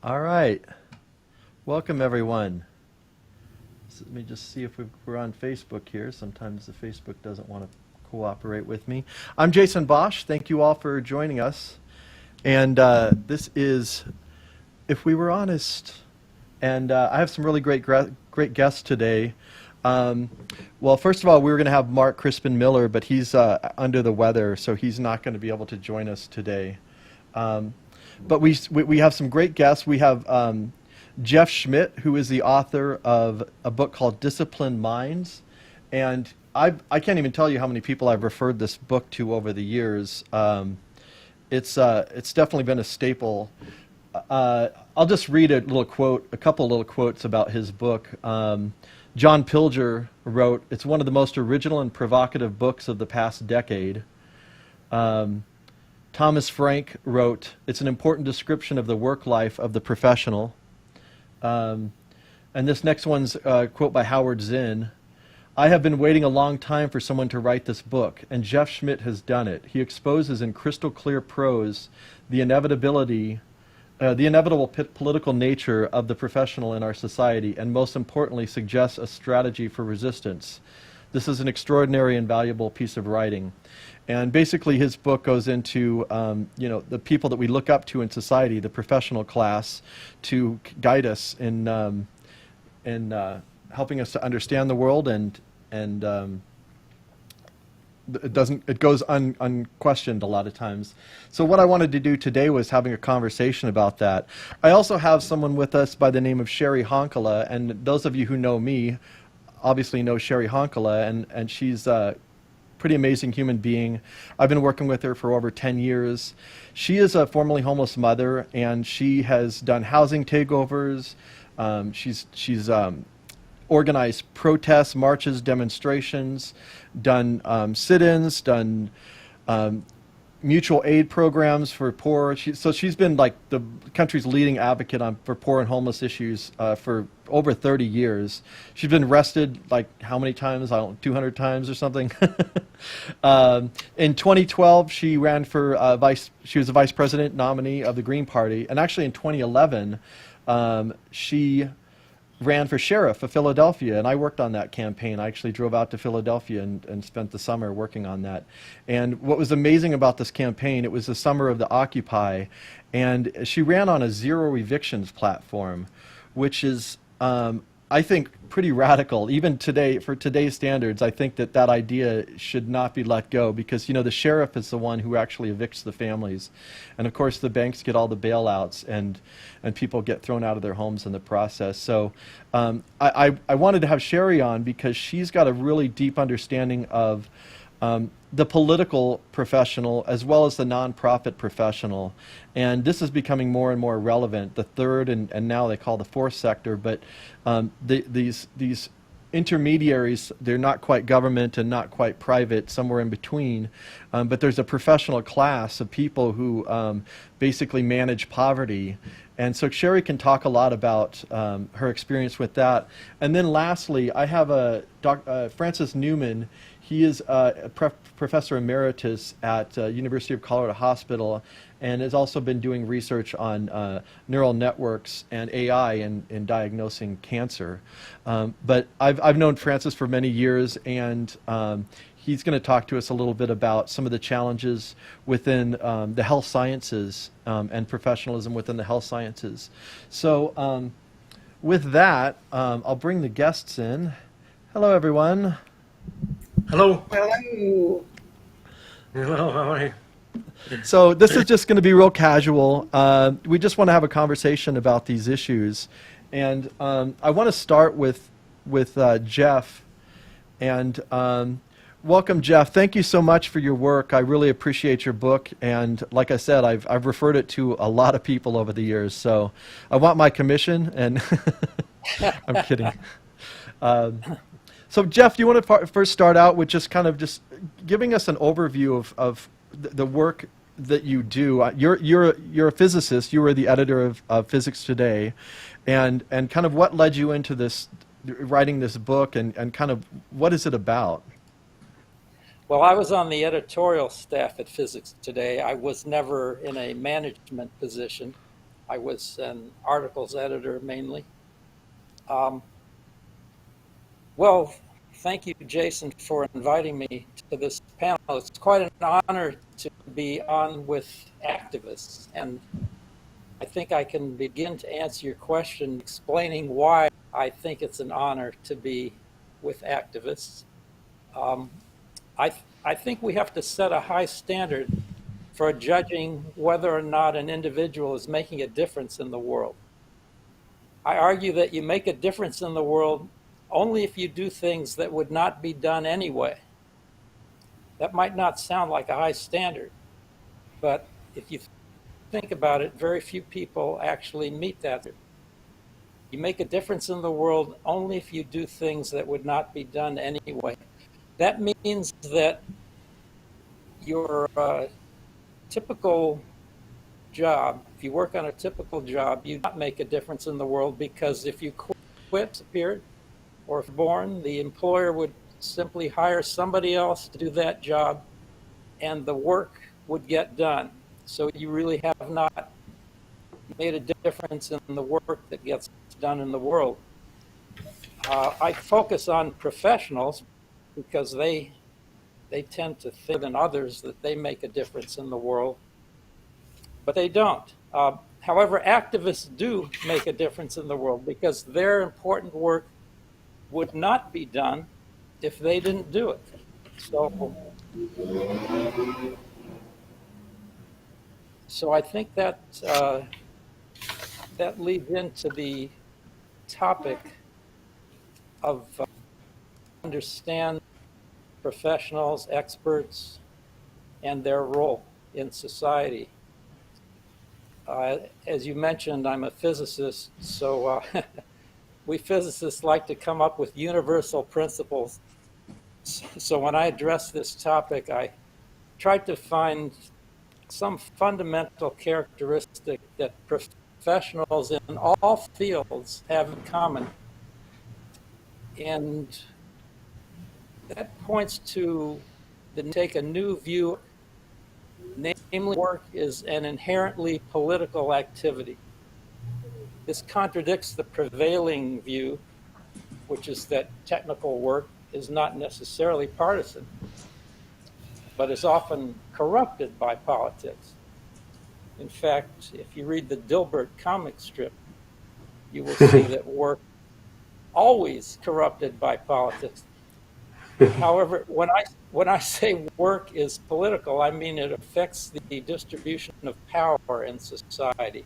All right. Welcome, everyone. So let me just see if we're on Facebook here. Sometimes the Facebook doesn't want to cooperate with me. I'm Jason Bosch. Thank you all for joining us. And this is If We Were Honest. And I have some really great guests today. Well, first of all, we were going to have Mark Crispin Miller, but he's under the weather, so he's not going to be able to join us today. But we have some great guests. We have Jeff SCHMIDT, who is the author of a book called Disciplined Minds. And I can't even tell you how many people I've referred this book to over the years. It's definitely been a staple. I'll just read a couple little quotes about his book. John Pilger wrote, "It's one of the most original and provocative books of the past decade." Thomas Frank wrote, "It's an important description of the work life of the professional." And this next one's a quote by Howard Zinn. "I have been waiting a long time for someone to write this book, and Jeff SCHMIDT has done it. He exposes in crystal clear prose the inevitable political nature of the professional in our society, and most importantly suggests a strategy for resistance. This is an extraordinary and valuable piece of writing." And basically his book goes into the people that we look up to in society, the professional class, to guide us in helping us to understand the world, and it goes unquestioned a lot of times. So what I wanted to do today was having a conversation about that. I also have someone with us by the name of CHERI HONKALA, and those of you who know me obviously know CHERI HONKALA, and she's a pretty amazing human being. I've been working with her for over 10 years. She is a formerly homeless mother, and she has done housing takeovers. She's organized protests, marches, demonstrations, done sit-ins, done mutual aid programs for poor. So she's been like the country's leading advocate for poor and homeless issues for over 30 years. She's been arrested like how many times? I don't know, 200 times or something. In 2012, she ran for she was a vice president nominee of the Green Party. And actually in 2011, she ran for sheriff of Philadelphia, and I worked on that campaign. I actually drove out to Philadelphia and spent the summer working on that. And what was amazing about this campaign, it was the summer of the Occupy, and she ran on a zero evictions platform, which is, I think, pretty radical. Even today, for today's standards, I think that idea should not be let go, because the sheriff is the one who actually evicts the families, and of course the banks get all the bailouts, and people get thrown out of their homes in the process. So I wanted to have CHERI on because she's got a really deep understanding of the political professional as well as the nonprofit professional, and this is becoming more and more relevant. The third and now they call the fourth sector, but these intermediaries, they're not quite government and not quite private, somewhere in between, but there's a professional class of people who basically manage poverty. And so CHERI can talk a lot about her experience with that. And then lastly, I have Francis Newman. He is a professor emeritus at University of Colorado Hospital, and has also been doing research on neural networks and AI in diagnosing cancer. But I've known Francis for many years, and he's going to talk to us a little bit about some of the challenges within the health sciences and professionalism within the health sciences. So with that, I'll bring the guests in. Hello, everyone. Hello. Hello. Hello, how are you? So this is just going to be real casual. We just want to have a conversation about these issues. And I want to start with Jeff. And welcome, Jeff. Thank you so much for your work. I really appreciate your book. And like I said, I've referred it to a lot of people over the years. So I want my commission. And I'm kidding. So Jeff, do you want to first start out with just giving us an overview of the work that you do? You're a physicist. You were the editor of Physics Today, and kind of what led you into writing this book, and kind of what is it about? Well, I was on the editorial staff at Physics Today. I was never in a management position. I was an articles editor mainly. Um, well, thank you, Jason, for inviting me to this panel. It's quite an honor to be on with activists, and I think I can begin to answer your question explaining why I think it's an honor to be with activists. Um, I think we have to set a high standard for judging whether or not an individual is making a difference in the world. I argue that you make a difference in the world only if you do things that would not be done anyway. That might not sound like a high standard, but if you think about it, very few people actually meet that. You make a difference in the world only if you do things that would not be done anyway. That means that your typical job, if you work on a typical job, you not make a difference in the world, because if you quit, disappeared, or if born, the employer would simply hire somebody else to do that job and the work would get done. So you really have not made a difference in the work that gets done in the world. I focus on professionals because they tend to think than others that they make a difference in the world, but they don't. However, activists do make a difference in the world because their important work would not be done if they didn't do it. So I think that that leads into the topic of understand professionals, experts, and their role in society. As you mentioned, I'm a physicist, so we physicists like to come up with universal principles. So when I address this topic, I tried to find some fundamental characteristic that professionals in all fields have in common. And that points to take a new view, namely work is an inherently political activity. This contradicts the prevailing view, which is that technical work is not necessarily partisan, but is often corrupted by politics. In fact, if you read the Dilbert comic strip, you will see that work always corrupted by politics. However, when I say work is political, I mean it affects the distribution of power in society.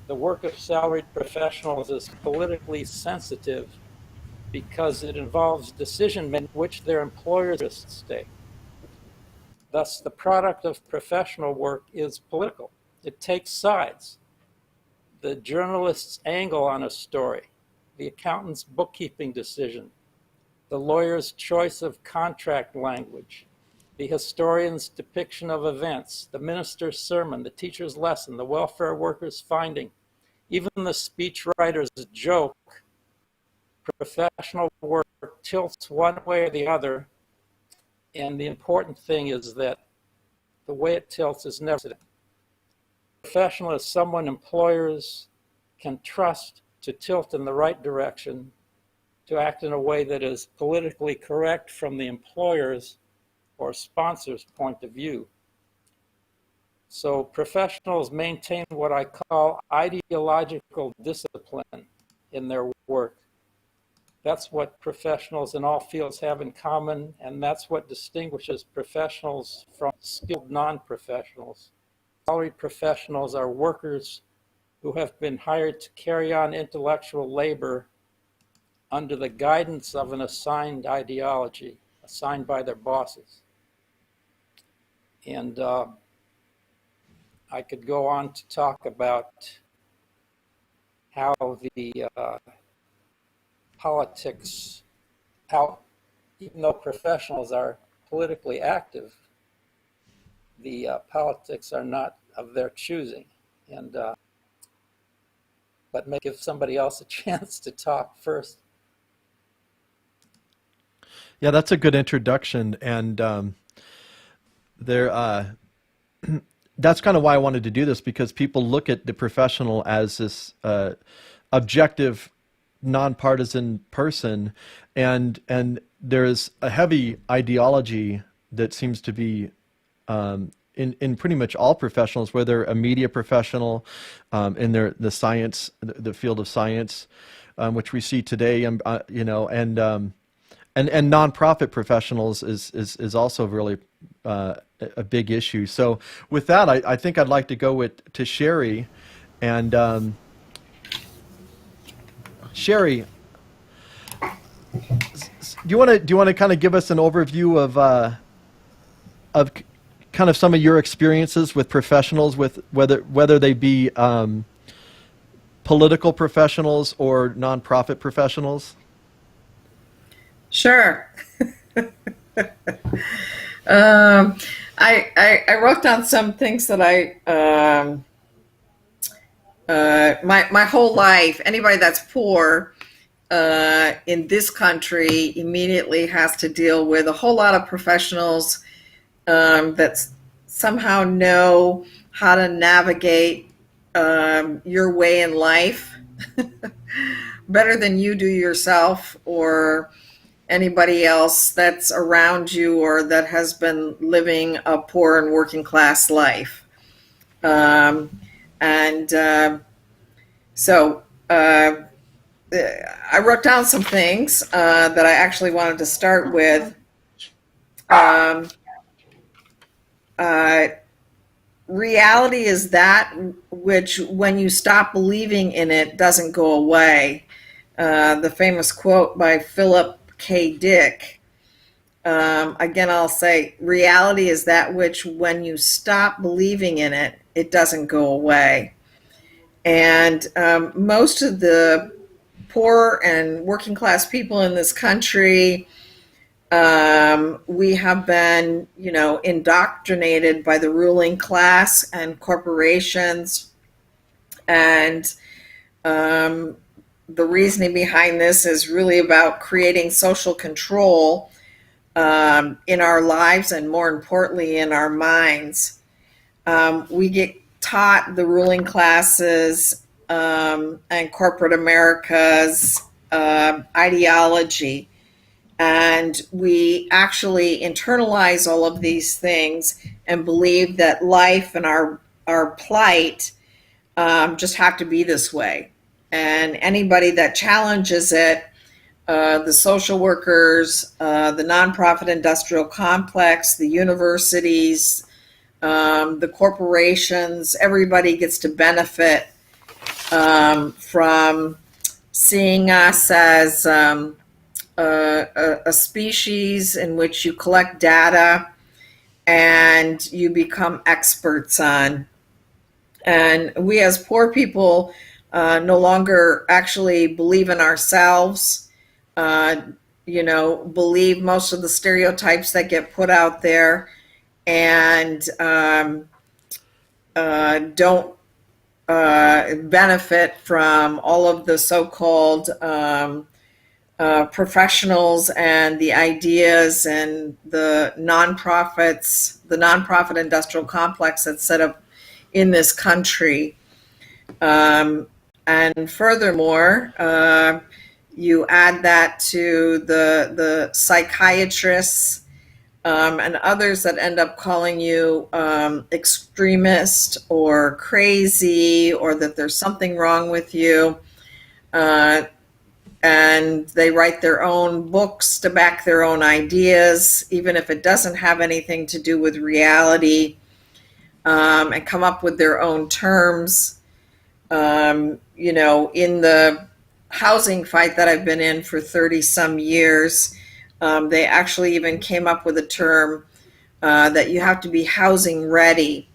The work of salaried professionals is politically sensitive because it involves decision-making in which their employers are at stake. Thus, the product of professional work is political. It takes sides. The journalist's angle on a story, the accountant's bookkeeping decision, the lawyer's choice of contract language, the historian's depiction of events, the minister's sermon, the teacher's lesson, the welfare worker's finding, even the speechwriter's joke. Professional work tilts one way or the other, and the important thing is that the way it tilts is never accident. Professional is someone employers can trust to tilt in the right direction, to act in a way that is politically correct from the employer's or sponsor's point of view. So professionals maintain what I call ideological discipline in their work. That's what professionals in all fields have in common, and that's what distinguishes professionals from skilled non-professionals. Salaried professionals are workers who have been hired to carry on intellectual labor under the guidance of an assigned ideology, assigned by their bosses. And I could go on to talk about how the politics, how even though professionals are politically active, the politics are not of their choosing. And but may give somebody else a chance to talk first. Yeah, that's a good introduction. And there, that's kind of why I wanted to do this, because people look at the professional as this objective, nonpartisan person, and there's a heavy ideology that seems to be in pretty much all professionals, whether a media professional, in the science, the field of science, which we see today, you know, and nonprofit professionals is also really a big issue. So with that, I think I'd like to go to CHERI, and CHERI, do you want to kind of give us an overview of kind of some of your experiences with professionals, with whether they be political professionals or nonprofit professionals? Sure. I wrote down some things that my whole life, anybody that's poor in this country immediately has to deal with a whole lot of professionals that somehow know how to navigate your way in life better than you do yourself, or anybody else that's around you or that has been living a poor and working class life. So I wrote down some things that I actually wanted to start with. Reality is that which, when you stop believing in it, doesn't go away. The famous quote by Philip K. Dick. Again, I'll say, reality is that which, when you stop believing in it, it doesn't go away. And most of the poor and working class people in this country, we have been, indoctrinated by the ruling class and corporations. And the reasoning behind this is really about creating social control in our lives, and more importantly, in our minds. We get taught the ruling classes and corporate America's ideology, and we actually internalize all of these things and believe that life and our plight just have to be this way. And anybody that challenges it, the social workers, the nonprofit industrial complex, the universities, the corporations, everybody gets to benefit from seeing us as a species in which you collect data and you become experts on. And we as poor people no longer actually believe in ourselves, believe most of the stereotypes that get put out there, and don't benefit from all of the so-called professionals and the ideas and the nonprofits, the nonprofit industrial complex that's set up in this country. And furthermore, you add that to the psychiatrists and others that end up calling you extremist or crazy, or that there's something wrong with you. And they write their own books to back their own ideas, even if it doesn't have anything to do with reality, and come up with their own terms. In the housing fight that I've been in for 30 some years, they actually even came up with a term that you have to be housing ready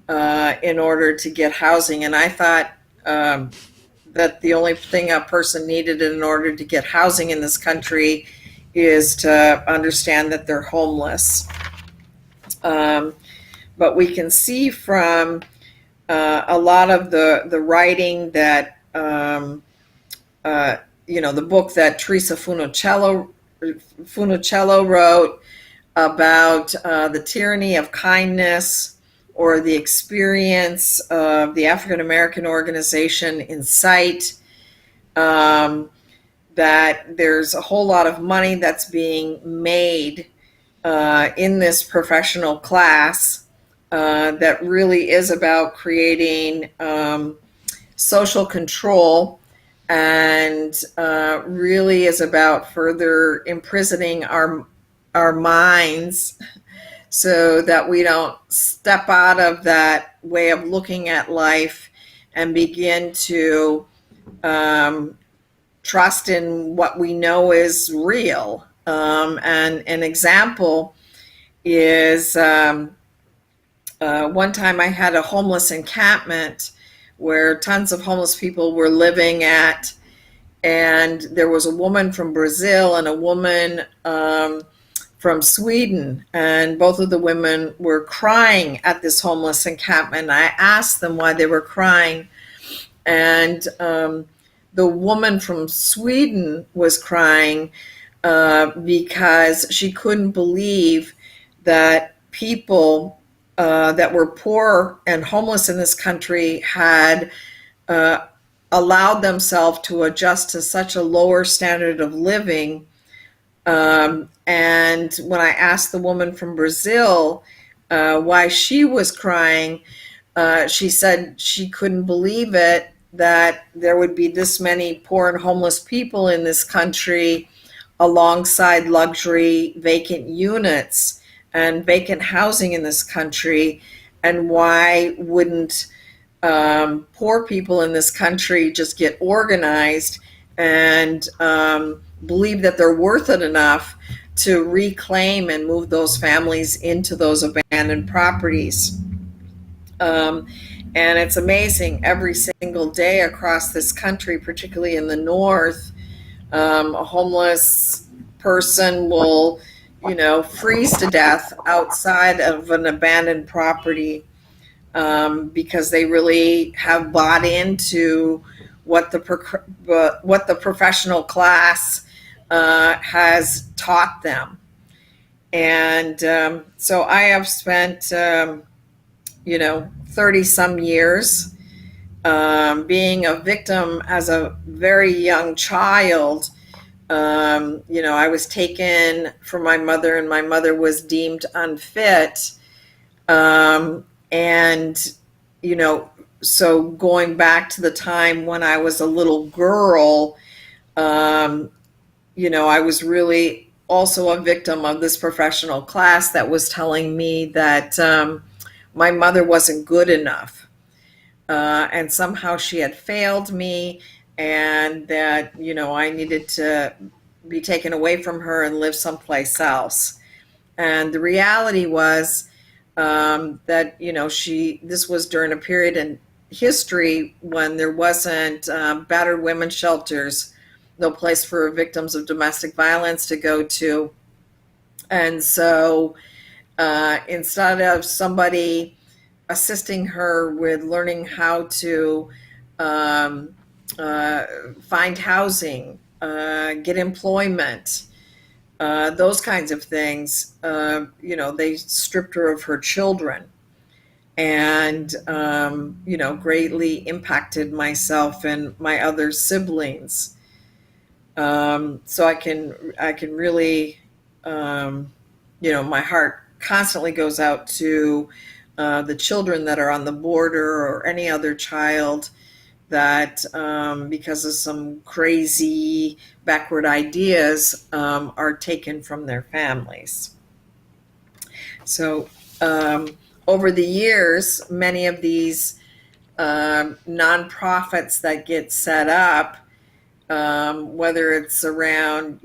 in order to get housing. And I thought that the only thing a person needed in order to get housing in this country is to understand that they're homeless. But we can see from a lot of the writing that, the book that Teresa Funicello wrote about the tyranny of kindness, or the experience of the African American organization INCITE, that there's a whole lot of money that's being made in this professional class that really is about creating social control, and really is about further imprisoning our minds so that we don't step out of that way of looking at life and begin to trust in what we know is real. And an example is one time I had a homeless encampment where tons of homeless people were living at, and there was a woman from Brazil and a woman from Sweden, and both of the women were crying at this homeless encampment. I asked them why they were crying, and the woman from Sweden was crying because she couldn't believe that people that were poor and homeless in this country had allowed themselves to adjust to such a lower standard of living. And when I asked the woman from Brazil why she was crying, she said she couldn't believe it, that there would be this many poor and homeless people in this country alongside luxury vacant units and vacant housing in this country, and why wouldn't poor people in this country just get organized and believe that they're worth it enough to reclaim and move those families into those abandoned properties. And it's amazing, every single day across this country, particularly in the north, a homeless person will, freeze to death outside of an abandoned property because they really have bought into what the professional class has taught them. And so I have spent 30 some years being a victim as a very young child. I was taken from my mother, and my mother was deemed unfit. So going back to the time when I was a little girl, I was really also a victim of this professional class that was telling me that my mother wasn't good enough, and somehow she had failed me, and that I needed to be taken away from her and live someplace else. And the reality was that this was during a period in history when there wasn't battered women's shelters, no place for victims of domestic violence to go to. And so instead of somebody assisting her with learning how to find housing, get employment, those kinds of things, they stripped her of her children, and greatly impacted myself and my other siblings. So I can really, my heart constantly goes out to the children that are on the border, or any other child that because of some crazy backward ideas are taken from their families. So over the years, many of these nonprofits that get set up, whether it's around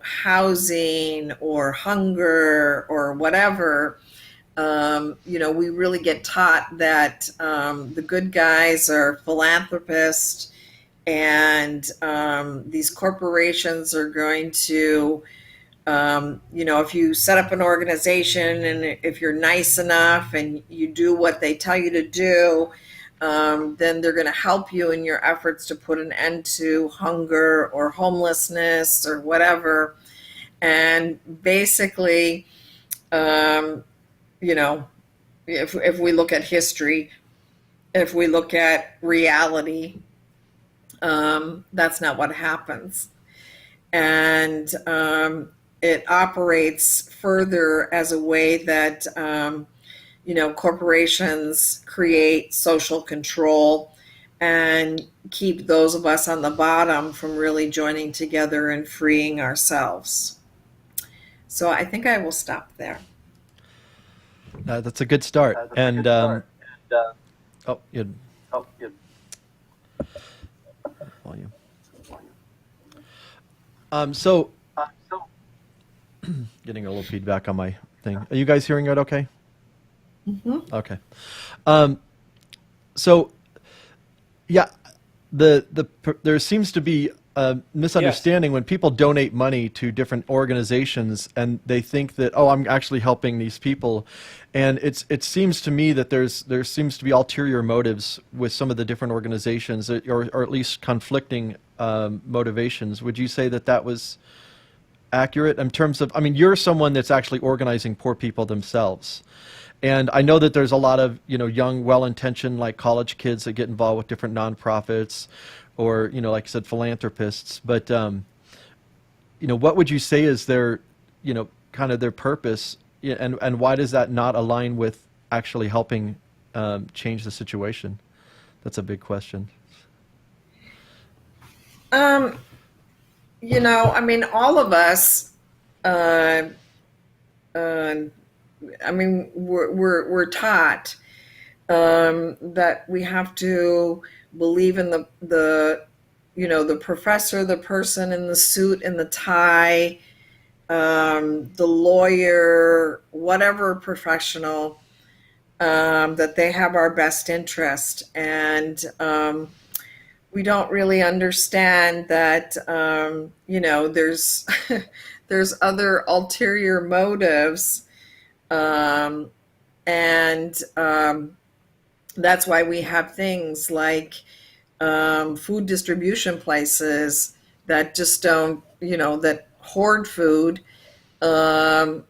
housing or hunger or whatever, we really get taught that the good guys are philanthropists, and these corporations are going to, if you set up an organization and if you're nice enough and you do what they tell you to do, then they're going to help you in your efforts to put an end to hunger or homelessness or whatever. And basically, if we look at history, if we look at reality, that's not what happens. And it operates further as a way that, corporations create social control and keep those of us on the bottom from really joining together and freeing ourselves. So I think I will stop there. That's a good start. And oh, you volume. So getting a little feedback on my thing. Are you guys hearing it okay? Mm-hmm. Okay. So yeah, there seems to be a misunderstanding when people donate money to different organizations and they think that, oh, I'm actually helping these people. And it seems to me that there seems to be ulterior motives with some of the different organizations, or at least conflicting motivations. Would you say that was accurate in terms of, I mean, you're someone that's actually organizing poor people themselves. And I know that there's a lot of, young, well-intentioned, like college kids that get involved with different nonprofits or, like I said, philanthropists. But, what would you say is their, kind of their purpose? And why does that not align with actually helping change the situation? That's a big question. I mean, all of us, we're taught that we have to believe in the professor, the person in the suit and the tie, the lawyer, whatever professional, that they have our best interest. And we don't really understand that, there's there's other ulterior motives. That's why we have things like food distribution places that just don't, that hoard food and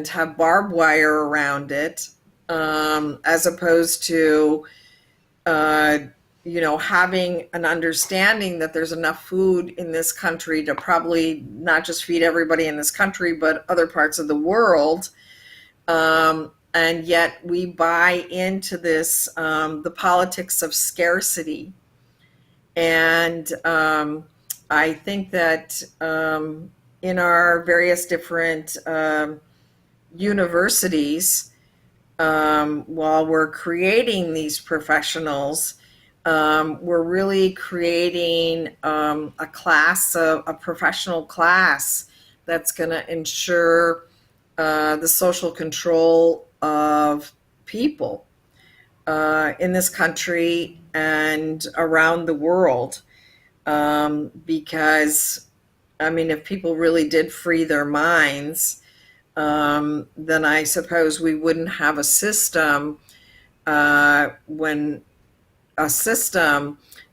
have barbed wire around it, as opposed to, having an understanding that there's enough food in this country to probably not just feed everybody in this country, but other parts of the world. And yet we buy into this, the politics of scarcity. And I think that in our various different universities, while we're creating these professionals, we're really creating a professional class that's going to ensure the social control of people in this country and around the world. Because, I mean, if people really did free their minds, then I suppose we wouldn't have a system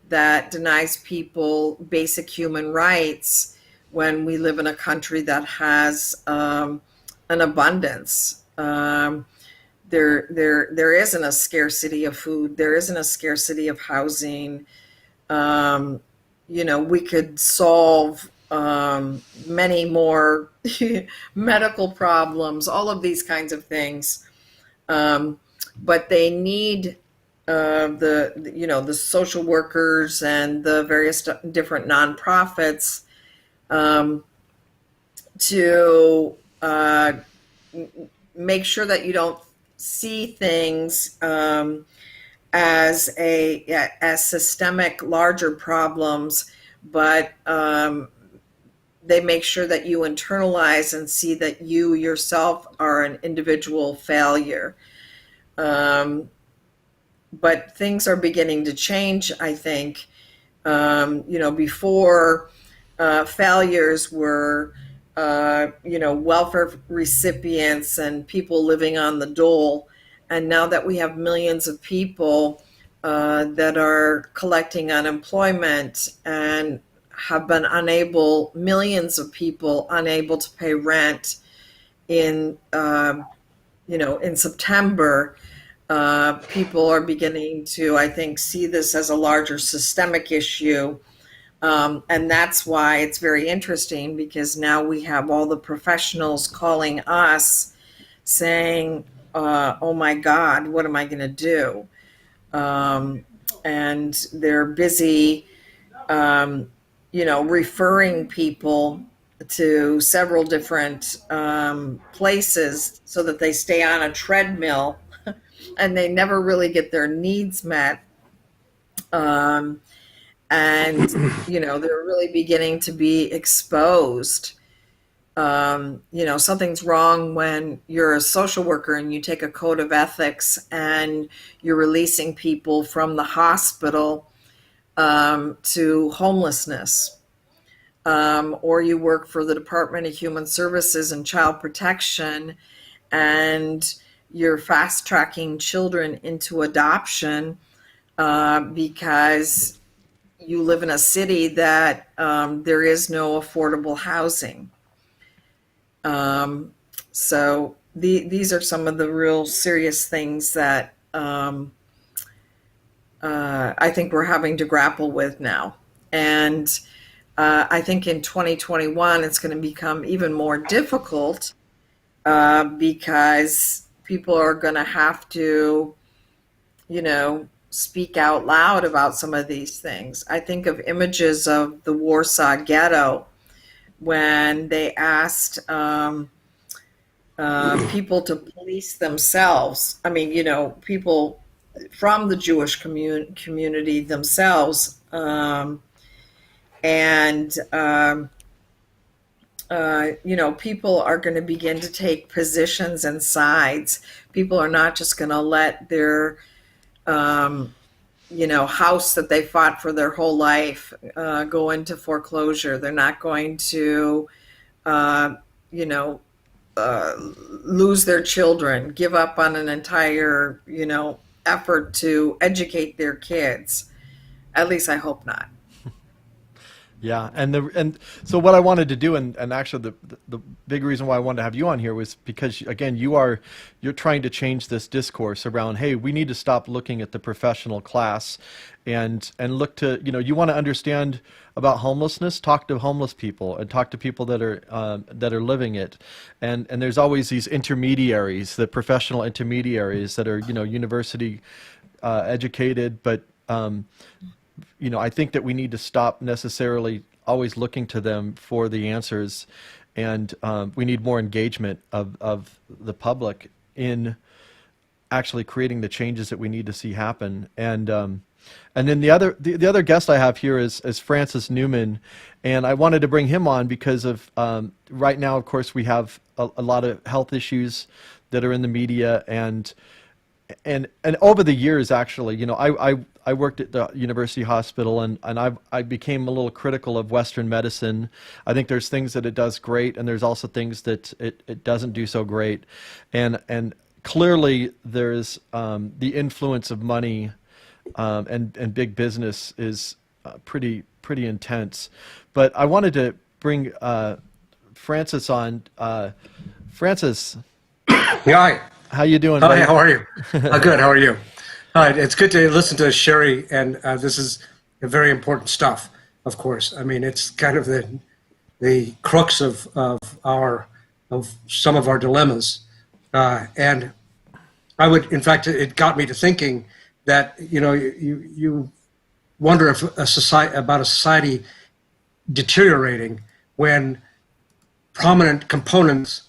that denies people basic human rights when we live in a country that has an abundance. There isn't a scarcity of food. There isn't a scarcity of housing. We could solve many more medical problems, all of these kinds of things. But they need the social workers and the various different nonprofits to make sure that you don't see things as systemic, larger problems, but they make sure that you internalize and see that you yourself are an individual failure. But things are beginning to change, I think. Before failures were, welfare recipients and people living on the dole. And now that we have millions of people that are collecting unemployment and have been millions of people unable to pay rent in September, people are beginning to, I think, see this as a larger systemic issue. And that's why it's very interesting, because now we have all the professionals calling us saying, oh my God, what am I going to do? And they're busy, referring people to several different places so that they stay on a treadmill and they never really get their needs met. And they're really beginning to be exposed. Something's wrong when you're a social worker and you take a code of ethics and you're releasing people from the hospital to homelessness, or you work for the Department of Human Services and Child Protection and you're fast tracking children into adoption because you live in a city that there is no affordable housing. So these are some of the real serious things that I think we're having to grapple with now. And I think in 2021, it's going to become even more difficult because people are going to have to, speak out loud about some of these things. I think of images of the Warsaw Ghetto when they asked people to police themselves. I mean, people from the Jewish community themselves. People are going to begin to take positions and sides. People are not just going to let their house that they fought for their whole life go into foreclosure. They're not going to, lose their children, give up on an entire, effort to educate their kids. At least I hope not. Yeah, and so what I wanted to do, and actually the big reason why I wanted to have you on here was because, again, you're trying to change this discourse around, hey, we need to stop looking at the professional class and look to, you want to understand about homelessness, talk to homeless people and talk to people that are living it, and there's always these intermediaries, the professional intermediaries that are university educated, but I think that we need to stop necessarily always looking to them for the answers, and we need more engagement of the public in actually creating the changes that we need to see happen. And then the other guest I have here is Francis Newman, and I wanted to bring him on because of right now, of course, we have a lot of health issues that are in the media, and over the years, actually, I worked at the university hospital, and I became a little critical of Western medicine. I think there's things that it does great, and there's also things that it doesn't do so great. And clearly there's the influence of money and big business is pretty intense. But I wanted to bring Francis on. Francis. Hi. How you doing, Hi, buddy? how are you? Good, how are you? It's good to listen to Cheri, and this is very important stuff, of course. I mean, it's kind of the crux of some of our dilemmas. And I would, in fact, it got me to thinking that, you wonder if a society deteriorating when prominent components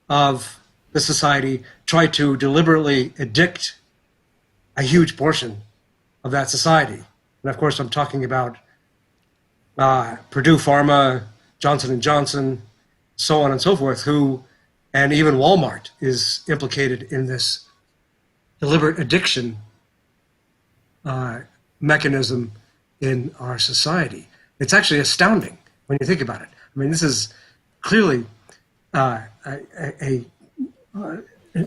of the society try to deliberately addict a huge portion of that society. And of course, I'm talking about Purdue Pharma, Johnson & Johnson, so on and so forth, and even Walmart is implicated in this deliberate addiction mechanism in our society. It's actually astounding when you think about it. I mean, this is clearly an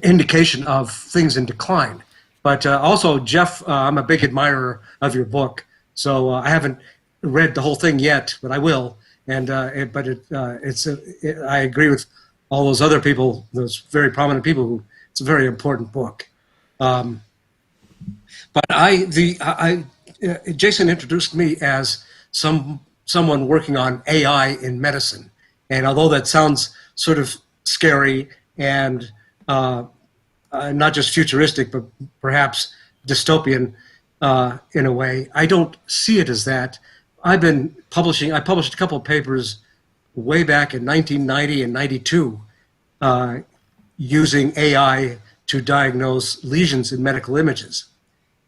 indication of things in decline. But also, Jeff, I'm a big admirer of your book. So I haven't read the whole thing yet, but I will. And I agree with all those other people, those very prominent people, it's a very important book. But Jason introduced me as someone working on AI in medicine, and although that sounds sort of scary and not just futuristic, but perhaps dystopian in a way, I don't see it as that. I published a couple of papers way back in 1990 and 92 using AI to diagnose lesions in medical images.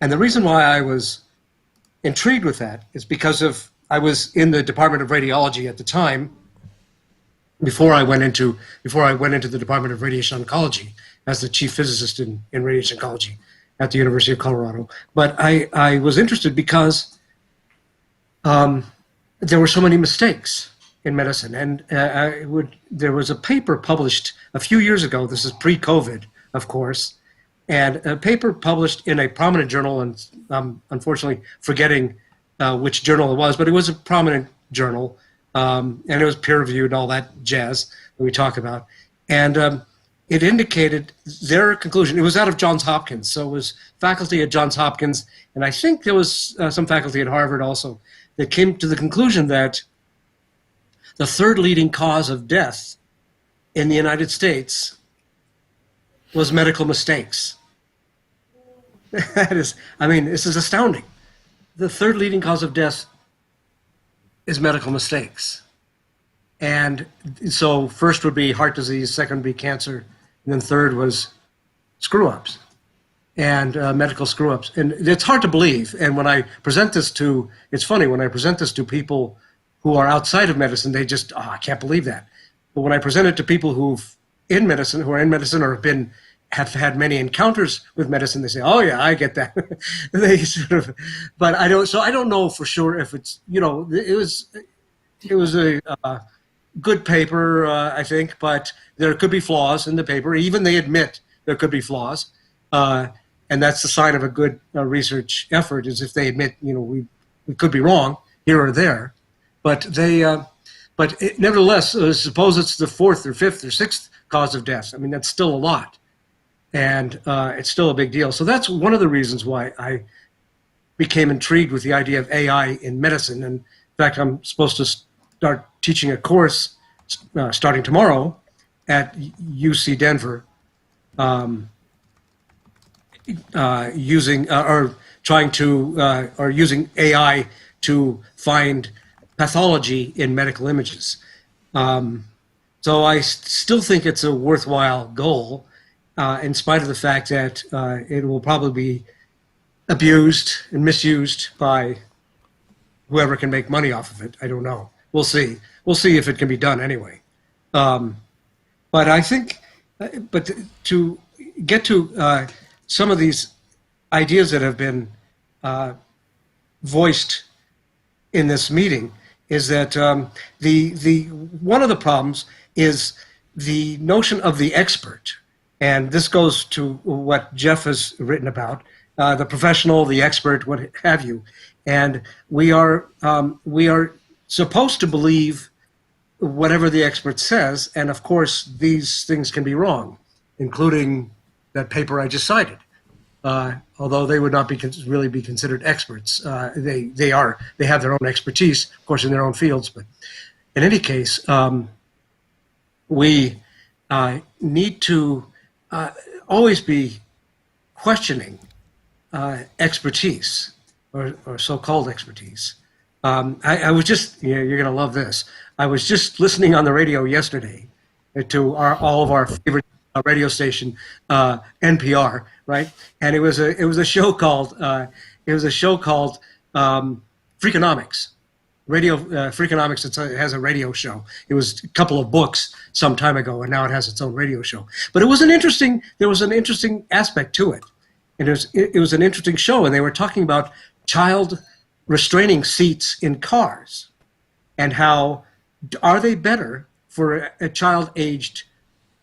And the reason why I was intrigued with that is because I was in the Department of Radiology at the time, before I went into the Department of Radiation Oncology as the chief physicist in radiation oncology at the University of Colorado. But I was interested because there were so many mistakes in medicine. And there was a paper published a few years ago, this is pre-COVID, of course, and a paper published in a prominent journal, and I'm unfortunately forgetting which journal it was, but it was a prominent journal, and it was peer-reviewed and all that jazz that we talk about. And it indicated their conclusion. It was out of Johns Hopkins, so it was faculty at Johns Hopkins, and I think there was some faculty at Harvard also, that came to the conclusion that the third leading cause of death in the United States was medical mistakes. That is, I mean, this is astounding. The third leading cause of death is medical mistakes. And so first would be heart disease, second would be cancer, and then third was screw-ups and medical screw-ups. And it's hard to believe. And when I present this to, it's funny, when I present this to people who are outside of medicine, they just, I can't believe that. But when I present it to people who are in medicine or have had many encounters with medicine, they say, "Oh yeah, I get that." They sort of, but I don't know for sure if it's, it was a good paper, I think, but there could be flaws in the paper. Even they admit there could be flaws, and that's the sign of a good research effort, is if they admit, we could be wrong here or there. But nevertheless, suppose it's the fourth or fifth or sixth cause of death. I mean, that's still a lot, and it's still a big deal. So that's one of the reasons why I became intrigued with the idea of AI in medicine. And in fact, I'm supposed to start teaching a course starting tomorrow at UC Denver, using AI to find pathology in medical images. So I still think it's a worthwhile goal, in spite of the fact that it will probably be abused and misused by whoever can make money off of it. I don't know. We'll see. We'll see if it can be done anyway. But I think, but to get to some of these ideas that have been voiced in this meeting, is that one of the problems is the notion of the expert, and this goes to what Jeff has written about, the professional, the expert, what have you, and we are supposed to believe whatever the expert says, and of course these things can be wrong, including that paper I just cited. Although they would not really be considered experts, they have their own expertise, of course, in their own fields. But in any case, we need to always be questioning expertise or so-called expertise. I was just, you're going to love this. I was just listening on the radio yesterday to all of our favorite radio station, NPR, right? And it was a show called Freakonomics. Freakonomics. It has a radio show. It was a couple of books some time ago, and now it has its own radio show. But there was an interesting aspect to it, and it was an interesting show. And they were talking about child restraining seats in cars, and how are they better for a child aged,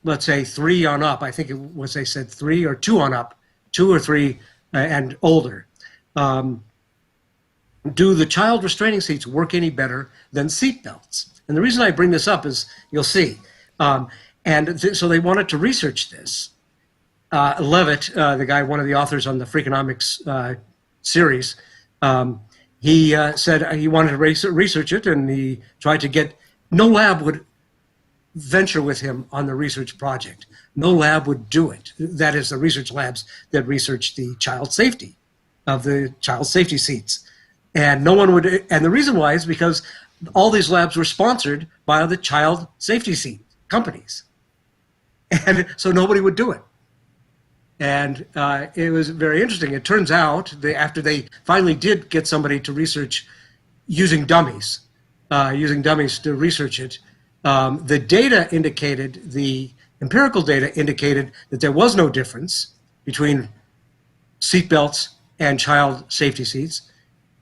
let's say 3 on up. I think it was, they said 3 or 2 on up, 2 or 3 and older. Do the child restraining seats work any better than seat belts? And the reason I bring this up is, you'll see. So they wanted to research this. Levitt, the guy, one of the authors on the Freakonomics series, he said he wanted to research it, and he tried to get, no lab would venture with him on the research project. No lab would do it. That is, the research labs that research the child safety of the child safety seats. And no one would, and the reason why is because all these labs were sponsored by the child safety seat companies. And so nobody would do it. And it was very interesting. It turns out after they finally did get somebody to research using dummies to research it, the data indicated, the empirical data indicated that there was no difference between seatbelts and child safety seats.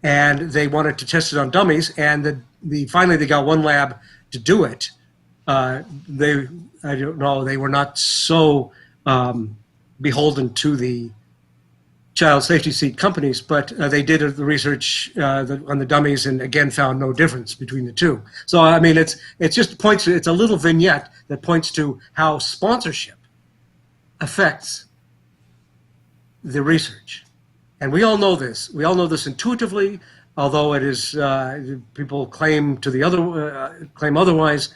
And they wanted to test it on dummies, and finally they got one lab to do it. I don't know, they were not so beholden to the child safety seat companies, but they did the research on the dummies and again found no difference between the two. So I mean, it's just points to, it's a little vignette that points to how sponsorship affects the research. And we all know this. We all know this intuitively, although it is people claim otherwise.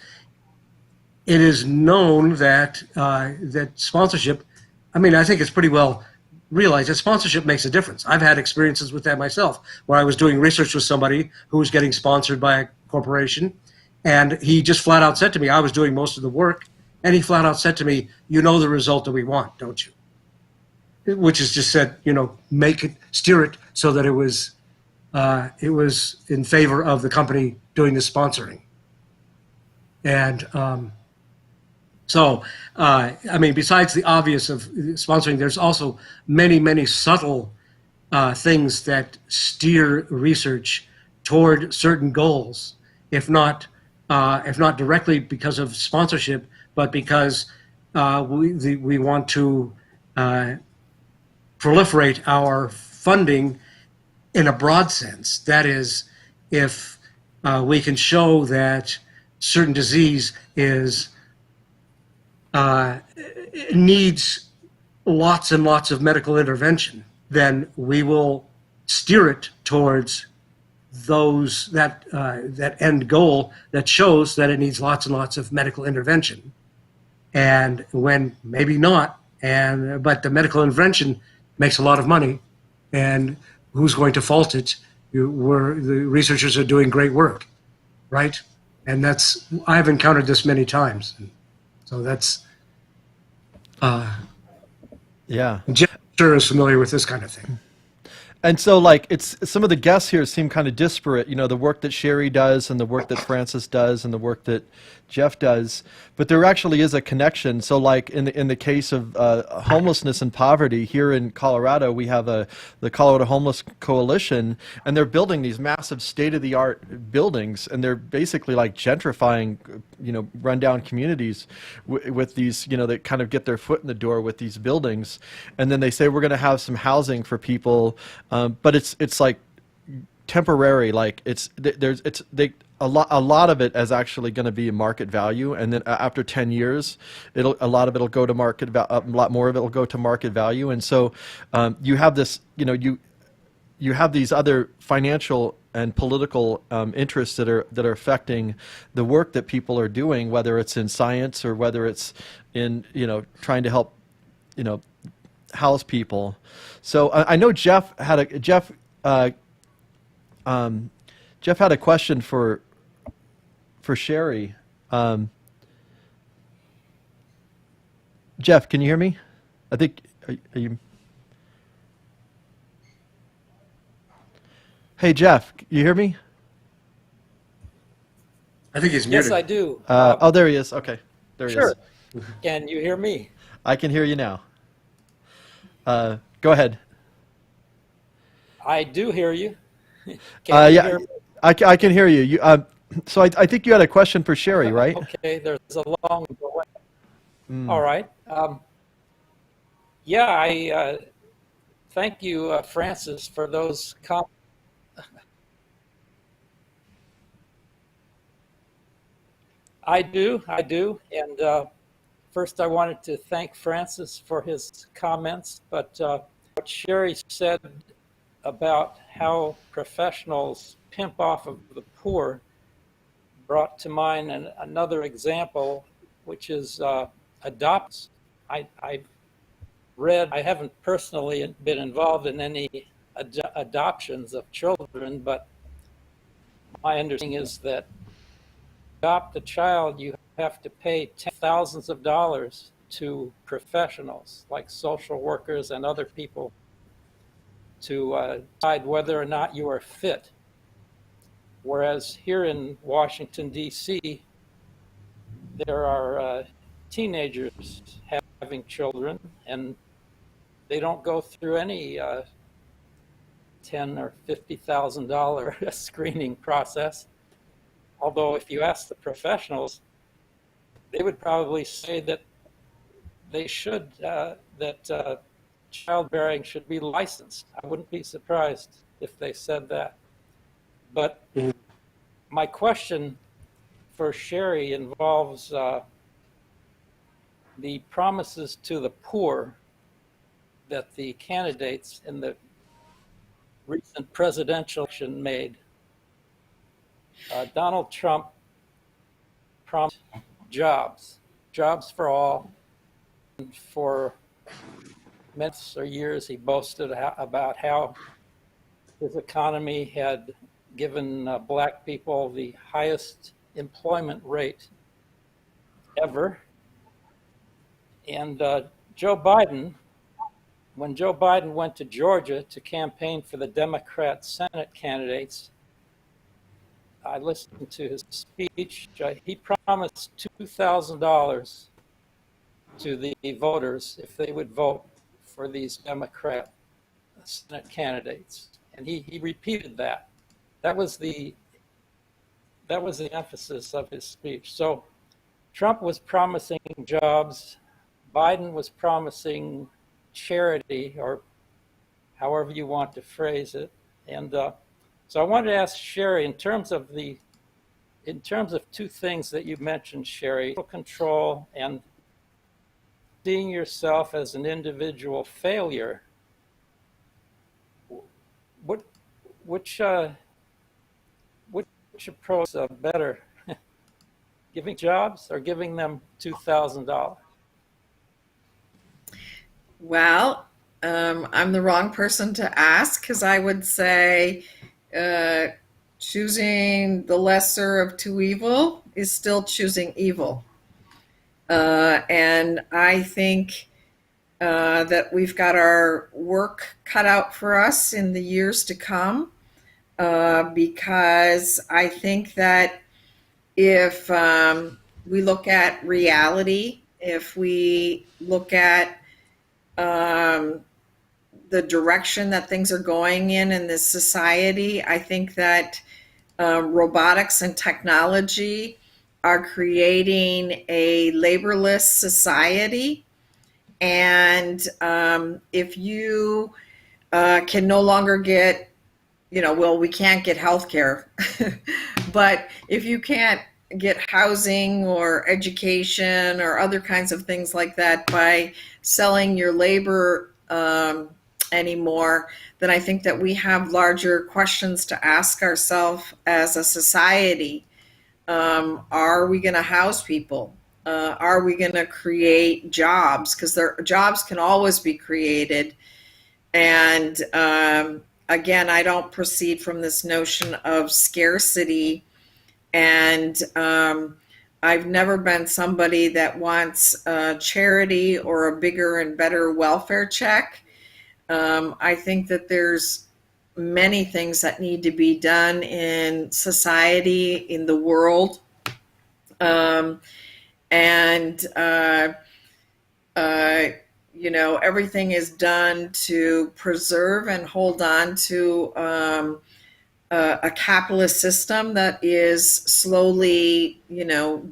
It is known that that sponsorship. I mean, I think it's pretty well realized that sponsorship makes a difference. I've had experiences with that myself, where I was doing research with somebody who was getting sponsored by a corporation, and he just flat out said to me, I was doing most of the work, and he flat out said to me, "You know the result that we want, don't you?" Which is just said, steer it so that it was in favor of the company doing the sponsoring. And I mean, besides the obvious of sponsoring, there's also many, many subtle things that steer research toward certain goals, if not directly because of sponsorship, but because we want to proliferate our funding in a broad sense. That is, if we can show that certain disease needs lots and lots of medical intervention, then we will steer it towards that end goal that shows that it needs lots and lots of medical intervention. And when maybe not, but the medical intervention makes a lot of money, and who's going to fault it? The researchers are doing great work, right? And I've encountered this many times. So that's, Yeah. Jim sure is familiar with this kind of thing. And so, like, it's some of the guests here seem kind of disparate. The work that CHERI does, and the work that Francis does, and the work that Jeff does. But there actually is a connection. So, like in the case of homelessness and poverty here in Colorado, we have the Colorado Homeless Coalition, and they're building these massive state-of-the-art buildings, and they're basically like gentrifying, rundown communities with these, that kind of get their foot in the door with these buildings, and then they say we're going to have some housing for people. But it's like temporary, like a lot of it is actually going to be market value, and then after 10 years, a lot of it'll go to market value, a lot more of it will go to market value, and so you have this, you have these other financial and political interests that are affecting the work that people are doing, whether it's in science or whether it's in trying to help house people. So I know Jeff had a question for CHERI. Jeff, can you hear me? I think are you? Hey Jeff, you hear me? I think he's muted. Yes, I do. Oh, there he is. Okay, there he Sure. is. Can you hear me? I can hear you now. Go ahead. I do hear you. Can you Yeah, hear me? I can hear you. So I think you had a question for CHERI, right? Okay, there's a long delay. All right. Yeah, I thank you, Francis, for those comments. I do, and First, I wanted to thank Francis for his comments, but what Sherry said about how professionals pimp off of the poor brought to mind another example, which is adopts. I've read, I haven't personally been involved in any adoptions of children, but my understanding is that to adopt a child, you have to pay thousands of dollars to professionals like social workers and other people to decide whether or not you are fit. Whereas here in Washington, D.C., there are teenagers having children, and they don't go through any $10,000 or $50,000 screening process. Although if you ask the professionals, they would probably say that they should, that childbearing should be licensed. I wouldn't be surprised if they said that. But my question for Sherry involves the promises to the poor that the candidates in the recent presidential election made. Donald Trump promised jobs for all. And for months or years, he boasted about how his economy had given black people the highest employment rate ever. And Joe Biden, when Joe Biden went to Georgia to campaign for the Democrat Senate candidates, I listened to his speech. He promised $2,000 to the voters if they would vote for these Democrat Senate candidates. And he repeated that. That was the emphasis of his speech. So Trump was promising jobs. Biden was promising charity, or however you want to phrase it. And so I wanted to ask Sherry, in terms of two things that you mentioned, Sherry, control and seeing yourself as an individual failure, which approach is better, giving jobs or giving them $2,000? Well, I'm the wrong person to ask, because I would say choosing the lesser of two evil is still choosing evil. And I think that we've got our work cut out for us in the years to come, because I think that if we look at reality, if we look at the direction that things are going in this society, I think that robotics and technology are creating a laborless society. And if you can no longer get, well, we can't get healthcare, but if you can't get housing or education or other kinds of things like that by selling your labor anymore, then I think that we have larger questions to ask ourselves as a society. Are we going to house people? Are we going to create jobs? Because jobs can always be created. And again, I don't proceed from this notion of scarcity. And I've never been somebody that wants charity or a bigger and better welfare check. I think that there's many things that need to be done in society, in the world. Everything is done to preserve and hold on to a capitalist system that is slowly,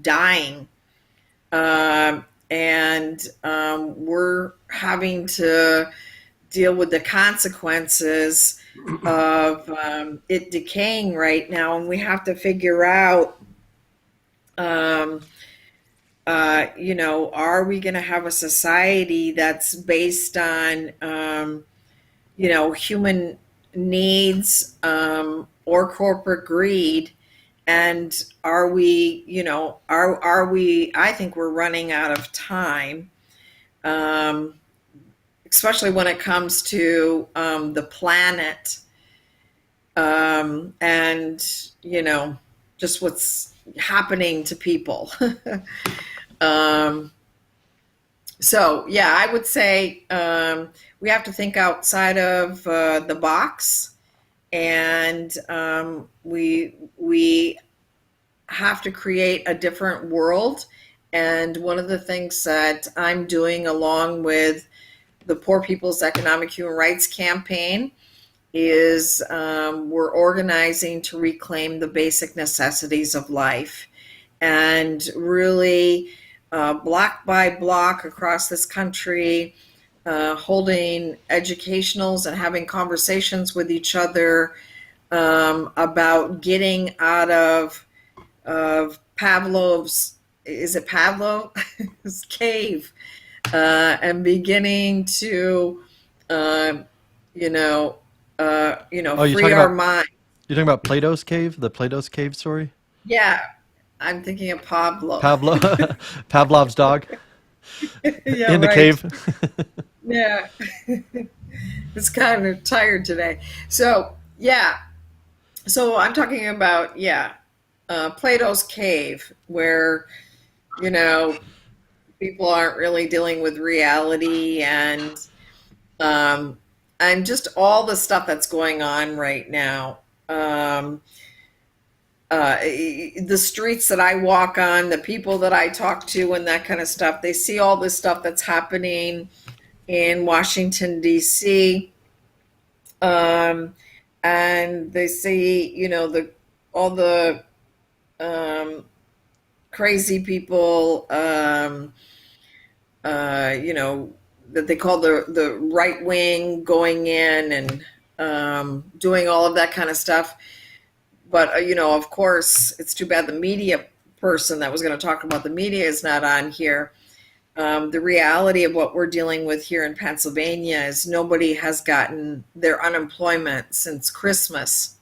dying. We're having to deal with the consequences of it decaying right now, and we have to figure out are we going to have a society that's based on, human needs, or corporate greed? And are we, are we, I think we're running out of time, um, especially when it comes to the planet, and, just what's happening to people. um, so, yeah, I would say we have to think outside of the box, and we have to create a different world. And one of the things that I'm doing along with the Poor People's Economic Human Rights Campaign is we're organizing to reclaim the basic necessities of life, and really block by block across this country, holding educationals and having conversations with each other about getting out of Pavlov's, is it Pavlov's cave, and beginning to, Oh, you're free talking our about mind. you're talking about Plato's cave, the Plato's cave story? Yeah, I'm thinking of Pablo. Pavlo Pavlov's dog Yeah, in the right. cave. Yeah, it's kind of tired today. So, yeah, so I'm talking about, Plato's cave, where, you know, people aren't really dealing with reality, um, and just all the stuff that's going on right now. Um, the streets that I walk on, the people that I talk to, and that kind of stuff, they see all this stuff that's happening in Washington, D.C. Um, and they see, all the um, crazy people, that they call the right wing, going in and doing all of that kind of stuff. But of course, it's too bad the media person that was going to talk about the media is not on here. The reality of what we're dealing with here in Pennsylvania is nobody has gotten their unemployment since Christmas.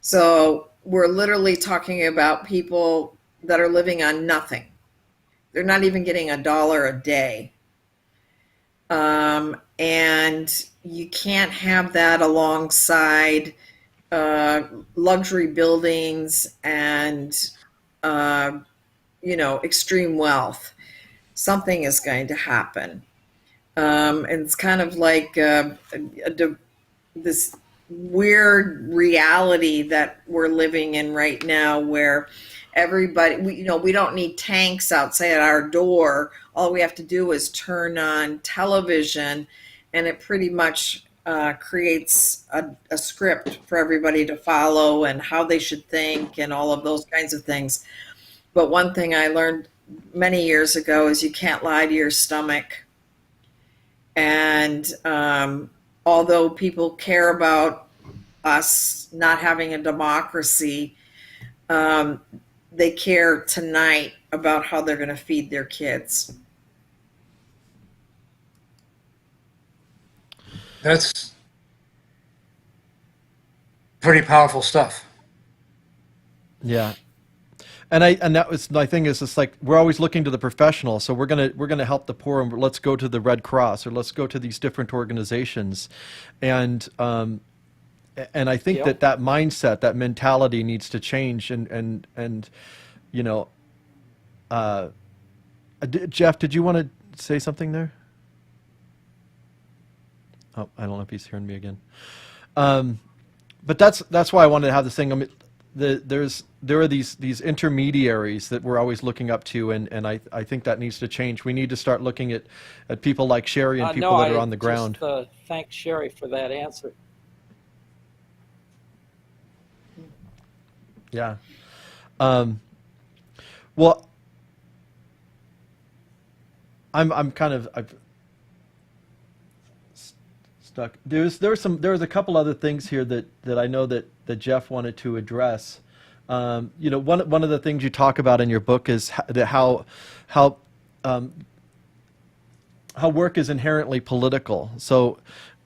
So we're literally talking about people that are living on nothing. They're not even getting $1 a day. And you can't have that alongside luxury buildings and, extreme wealth. Something is going to happen. And it's kind of like this weird reality that we're living in right now, where everybody, we don't need tanks outside our door. All we have to do is turn on television, and it pretty much creates a script for everybody to follow, and how they should think, and all of those kinds of things. But one thing I learned many years ago is you can't lie to your stomach. And although people care about us not having a democracy, they care tonight about how they're going to feed their kids. That's pretty powerful stuff. Yeah. And that was my thing, is it's like we're always looking to the professional. So we're gonna help the poor, and let's go to the Red Cross, or let's go to these different organizations, and I think Yep. that mindset, that mentality needs to change. And you know, Jeff, did you want to say something there? Oh, I don't know if he's hearing me again. But that's why I wanted to have this thing. I mean, there are these intermediaries that we're always looking up to, and I think that needs to change. We need to start looking at people like CHERI and people No, that are I on the ground. just thank Sherry for that answer. Yeah. Um, well, I'm kind of stuck. There was a couple other things here that I know that Jeff wanted to address. You know, one of the things you talk about in your book is how work is inherently political. So,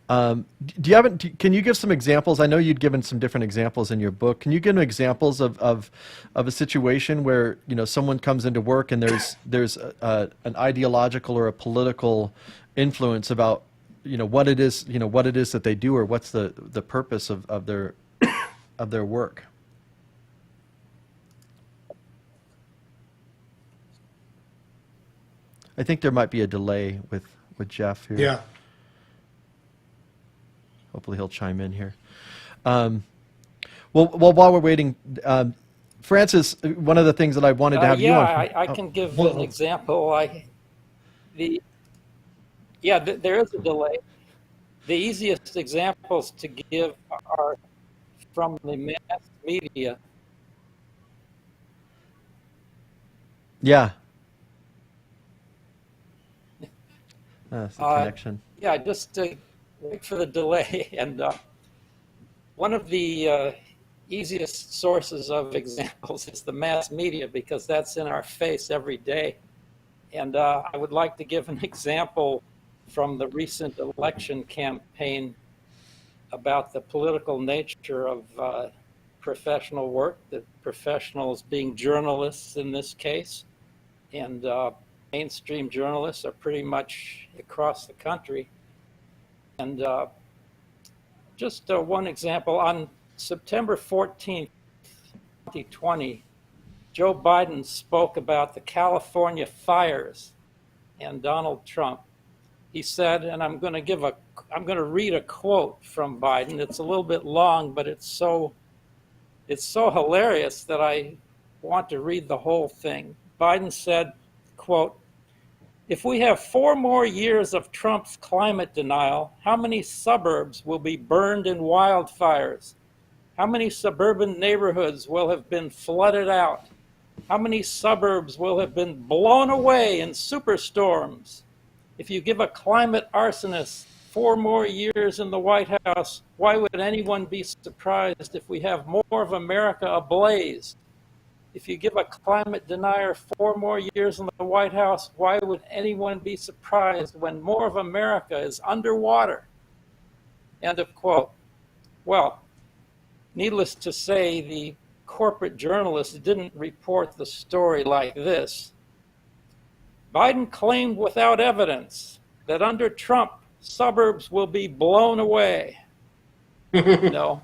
do you have? Can you give some examples? I know you'd given some different examples in your book. Can you give examples of a situation where, you know, someone comes into work and there's an ideological or a political influence about, you know, what it is that they do, or what's the purpose of their work? I think there might be a delay with Jeff here. Yeah. Hopefully he'll chime in here. Well, while we're waiting, Francis, one of the things that I wanted to have you on. I can give an example. There is a delay. The easiest examples to give are from the mass media. Yeah. That's the connection. Yeah, just wait for the delay. And one of the easiest sources of examples is the mass media, because that's in our face every day. And I would like to give an example from the recent election campaign about the political nature of professional work, the professionals being journalists in this case, and mainstream journalists are pretty much across the country. And just one example, on September 14th, 2020, Joe Biden spoke about the California fires and Donald Trump. He said, and I'm going to read a quote from Biden. It's a little bit long, but it's so hilarious that I want to read the whole thing. Biden said, quote, "If we have 4 more years of Trump's climate denial, how many suburbs will be burned in wildfires? How many suburban neighborhoods will have been flooded out? How many suburbs will have been blown away in superstorms? If you give a climate arsonist 4 more years in the White House, why would anyone be surprised if we have more of America ablaze? If you give a climate denier 4 more years in the White House, why would anyone be surprised when more of America is underwater?" End of quote. Well, needless to say, the corporate journalists didn't report the story like this. Biden claimed without evidence that under Trump, suburbs will be blown away. No,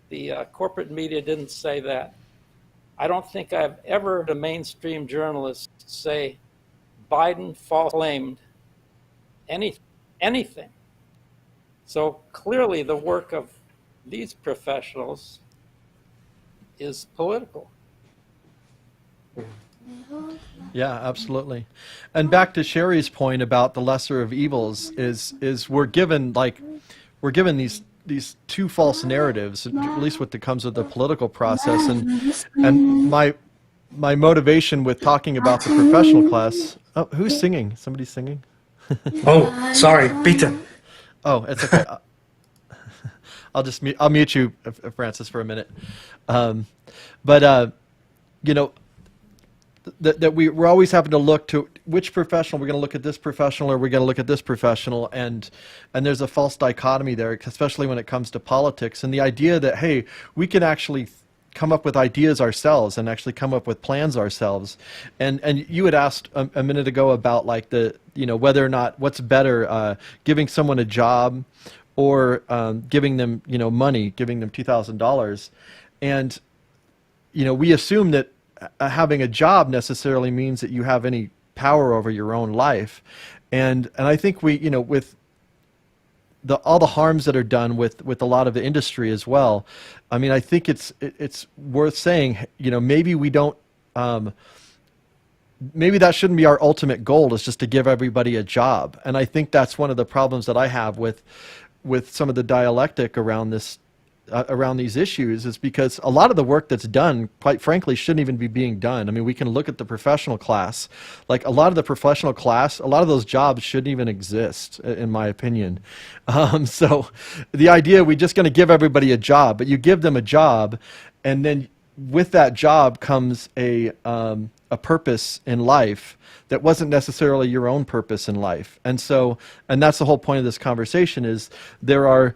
the corporate media didn't say that. I don't think I've ever heard a mainstream journalist say Biden false claimed anything. So clearly the work of these professionals is political. Yeah, absolutely. And back to Sherry's point about the lesser of evils is we're given these 2 false narratives, at least what comes with the political process, and my motivation with talking about the professional class. Oh, who's singing? Somebody's singing? Oh, sorry, Peter. Oh, it's okay. I'll mute you, Francis, for a minute. You know, that we're always having to look to which professional. We're going to look at this professional, or we're going to look at this professional, and there's a false dichotomy there, especially when it comes to politics, and the idea that, hey, we can actually come up with ideas ourselves and actually come up with plans ourselves. And you had asked a minute ago about, like, whether or not what's better, giving someone a job or giving them money, giving them $2,000, and we assume that having a job necessarily means that you have any power over your own life, and I think with all the harms that are done with a lot of the industry as well. I mean, I think it's worth saying, maybe we don't, maybe that shouldn't be our ultimate goal, is just to give everybody a job. And I think that's one of the problems that I have with some of the dialectic around this. Around these issues, is because a lot of the work that's done, quite frankly, shouldn't even be being done. I mean, we can look at the professional class. Like, a lot of the professional class, a lot of those jobs shouldn't even exist, in my opinion. So the idea, we're just going to give everybody a job, but you give them a job, and then with that job comes a purpose in life that wasn't necessarily your own purpose in life. And so, and that's the whole point of this conversation is there are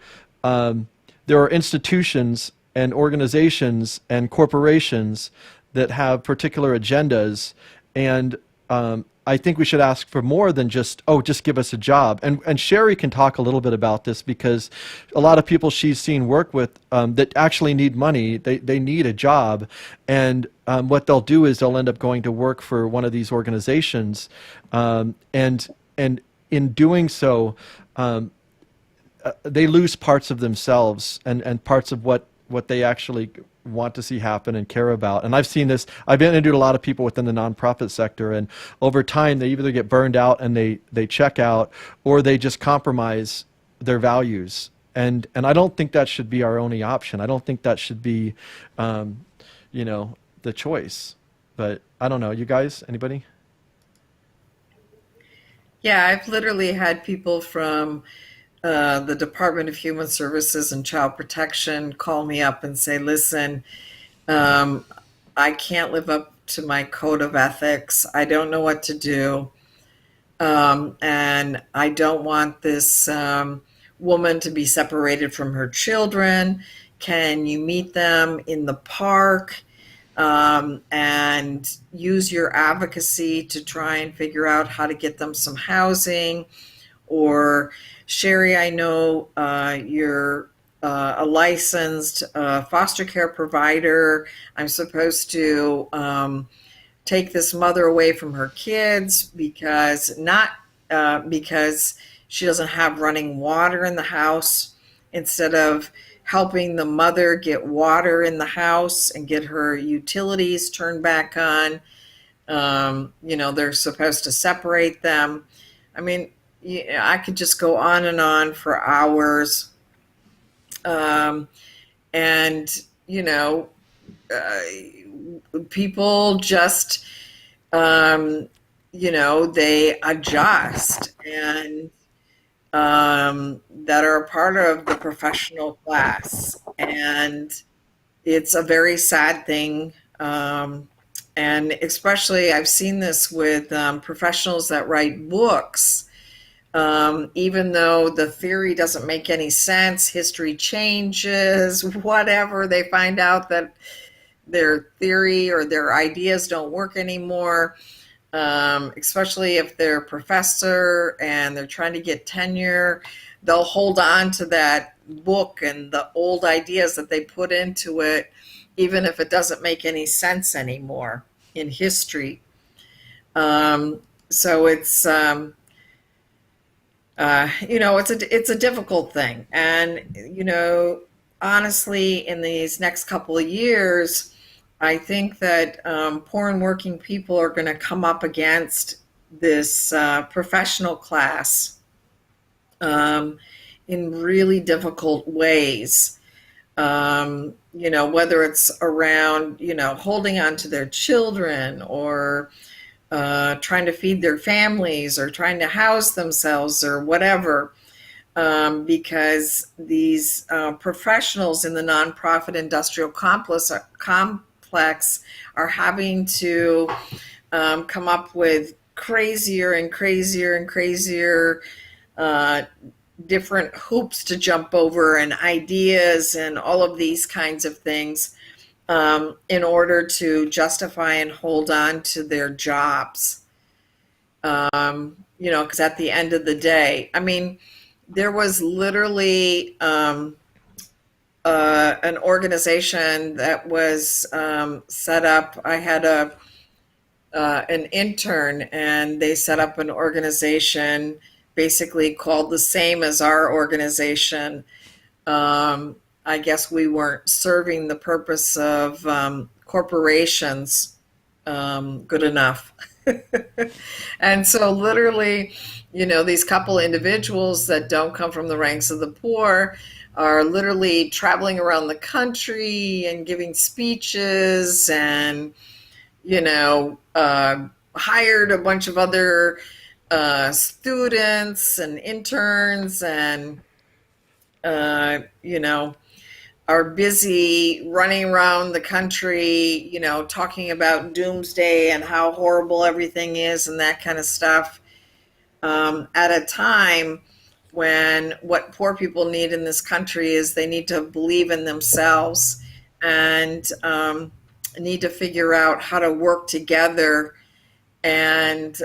institutions and organizations and corporations that have particular agendas, and I think we should ask for more than just, oh, just give us a job. And CHERI can talk a little bit about this, because a lot of people she's seen work with that actually need money, they need a job, and what they'll do is they'll end up going to work for one of these organizations, and in doing so, they lose parts of themselves and parts of what they actually want to see happen and care about. And I've seen this, I've interviewed a lot of people within the nonprofit sector, and over time they either get burned out and they check out, or they just compromise their values. And I don't think that should be our only option. I don't think that should be, the choice. But I don't know, you guys, anybody? Yeah, I've literally had people from the Department of Human Services and Child Protection call me up and say, listen, I can't live up to my code of ethics. I don't know what to do. And I don't want this woman to be separated from her children. Can you meet them in the park? And use your advocacy to try and figure out how to get them some housing. Or, CHERI, I know you're a licensed foster care provider. I'm supposed to take this mother away from her kids because she doesn't have running water in the house. Instead of helping the mother get water in the house and get her utilities turned back on, they're supposed to separate them. I mean, I could just go on for hours. People just, they adjust, and that are a part of the professional class. And it's a very sad thing. And especially I've seen this with professionals that write books. Even though the theory doesn't make any sense, history changes, whatever, they find out that their theory or their ideas don't work anymore, especially if they're a professor and they're trying to get tenure. They'll hold on to that book and the old ideas that they put into it, even if it doesn't make any sense anymore in history. So it's it's a difficult thing. And, honestly, in these next couple of years, I think that poor and working people are going to come up against this professional class in really difficult ways. Whether it's around, holding on to their children, or trying to feed their families, or trying to house themselves, or whatever, because these professionals in the nonprofit industrial complex are having to come up with crazier and crazier and crazier different hoops to jump over, and ideas, and all of these kinds of things, in order to justify and hold on to their jobs. Because at the end of the day, I mean, there was literally an organization that was set up. I had an intern, and they set up an organization basically called the same as our organization. I guess we weren't serving the purpose of corporations good enough. And so literally, these couple individuals that don't come from the ranks of the poor are literally traveling around the country and giving speeches, and, hired a bunch of other students and interns, and, are busy running around the country, talking about doomsday and how horrible everything is and that kind of stuff, at a time when what poor people need in this country is they need to believe in themselves and need to figure out how to work together and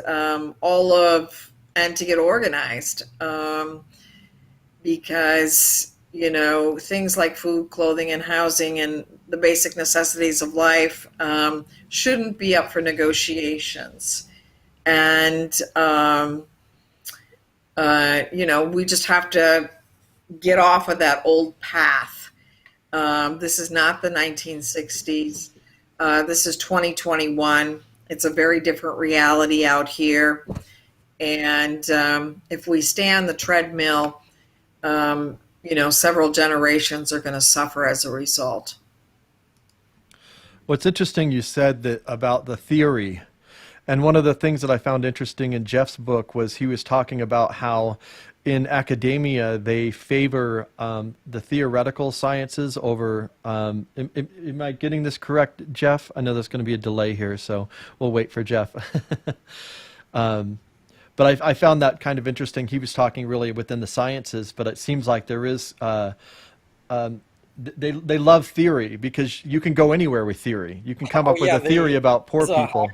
and to get organized, because things like food, clothing, and housing and the basic necessities of life shouldn't be up for negotiations. And we just have to get off of that old path. This is not the 1960s. This is 2021. It's a very different reality out here. And if we stay on the treadmill, several generations are going to suffer as a result. What's interesting, you said that about the theory. And one of the things that I found interesting in Jeff's book was he was talking about how in academia they favor the theoretical sciences over, am I getting this correct, Jeff? I know there's going to be a delay here, so we'll wait for Jeff. But I found that kind of interesting. He was talking really within the sciences, but it seems like there is, they love theory because you can go anywhere with theory. You can come up with a theory about poor people.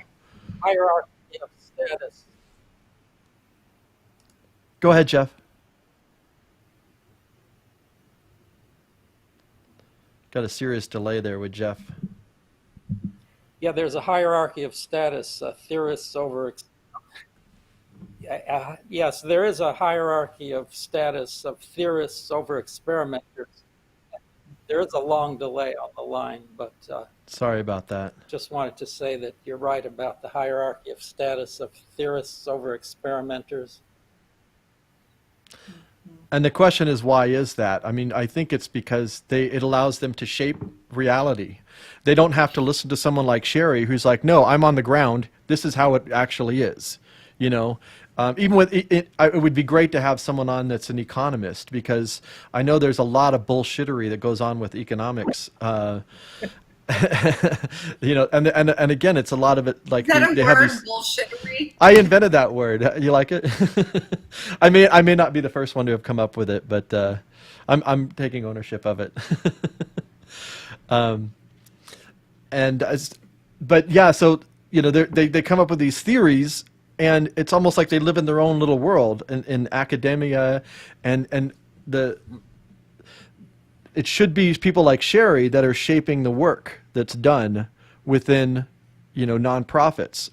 Hierarchy of status. Go ahead, Jeff. Got a serious delay there with Jeff. Yeah, there's a hierarchy of status. Theorists over. Yes, there is a hierarchy of status of theorists over experimenters. There is a long delay on the line, but sorry about that. Just wanted to say that you're right about the hierarchy of status of theorists over experimenters. And the question is, why is that? I mean, I think it's because it allows them to shape reality. They don't have to listen to someone like CHERI who's like, no, I'm on the ground. This is how it actually is. Even with it would be great to have someone on that's an economist, because I know there's a lot of bullshittery that goes on with economics. And again, it's a lot of it like is that they a have word, these. bullshittery? I invented that word. You like it? I may not be the first one to have come up with it, but I'm taking ownership of it. But yeah, so they come up with these theories. And it's almost like they live in their own little world in academia, and it should be people like CHERI that are shaping the work that's done within, nonprofits.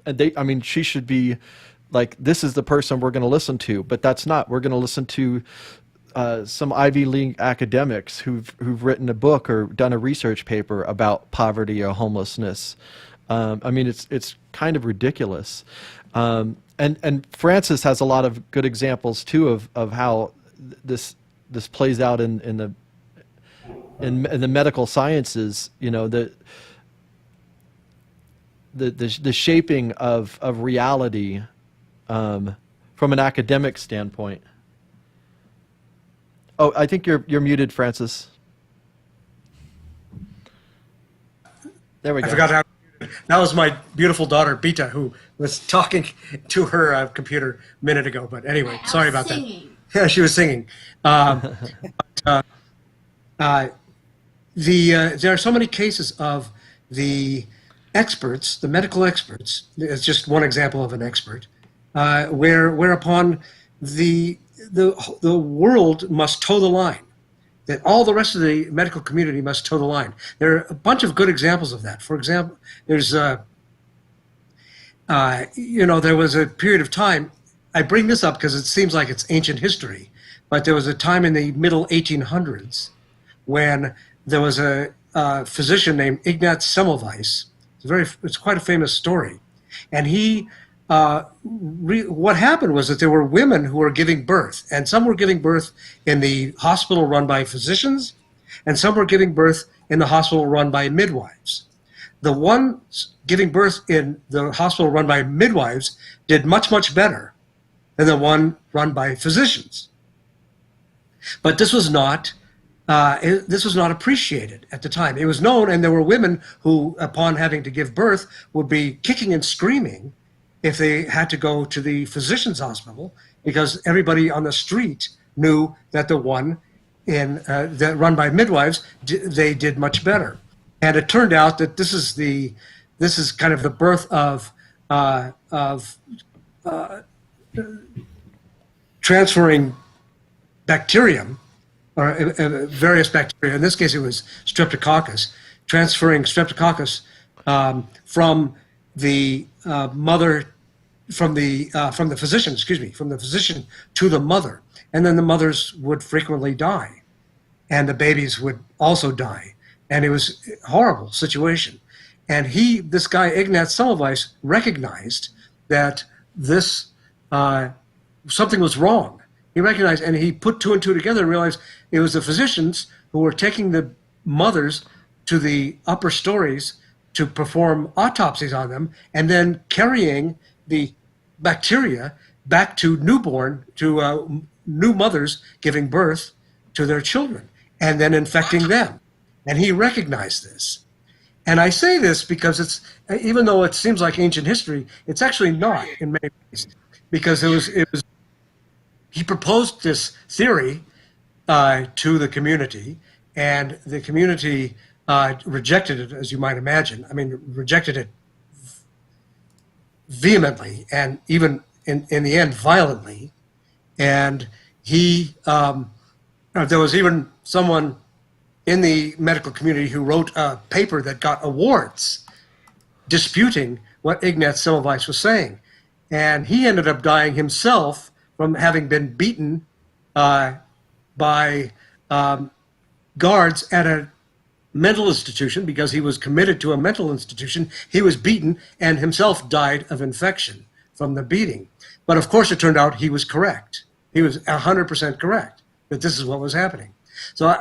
And she should be like, this is the person we're going to listen to, but that's not. We're going to listen to some Ivy League academics who've written a book or done a research paper about poverty or homelessness. It's kind of ridiculous. And Francis has a lot of good examples too of how this plays out in the medical sciences. The shaping of reality from an academic standpoint. Oh, I think you're muted, Francis. There we go. I forgot how. That was my beautiful daughter, Beta, who was talking to her computer a minute ago. But anyway, sorry about that. Yeah, she was singing. There are so many cases of the experts, the medical experts. It's just one example of an expert, whereupon the world must toe the line. That all the rest of the medical community must toe the line. There are a bunch of good examples of that. For example, there's there was a period of time. I bring this up because it seems like it's ancient history, but there was a time in the middle 1800s when there was a physician named Ignaz Semmelweis. It's quite a famous story, and he. What happened was that there were women who were giving birth, and some were giving birth in the hospital run by physicians, and some were giving birth in the hospital run by midwives. The ones giving birth in the hospital run by midwives did much, much better than the one run by physicians. But this was not this was not appreciated at the time. It was known, and there were women who, upon having to give birth, would be kicking and screaming if they had to go to the physician's hospital, because everybody on the street knew that the one that run by midwives, they did much better. And it turned out that this is kind of the birth of transferring bacterium, or various bacteria. In this case, it was streptococcus, transferring streptococcus from the mother, from the physician, from the physician to the mother, and then the mothers would frequently die, and the babies would also die, and it was a horrible situation. And this guy Ignaz Semmelweis, recognized that this something was wrong. He recognized, and he put two and two together and realized it was the physicians who were taking the mothers to the upper stories to perform autopsies on them, and then carrying the bacteria back to new mothers giving birth to their children, and then infecting them. And he recognized this. And I say this because even though it seems like ancient history, it's actually not in many ways, because he proposed this theory to the community, and the community rejected it, as you might imagine. I mean, rejected it vehemently, and even in the end, violently. And there was even someone in the medical community who wrote a paper that got awards disputing what Ignaz Semmelweis was saying. And he ended up dying himself from having been beaten by guards at a mental institution, because he was committed to a mental institution. He was beaten and himself died of infection from the beating. But of course, it turned out he was correct. He was 100% correct that this is what was happening. So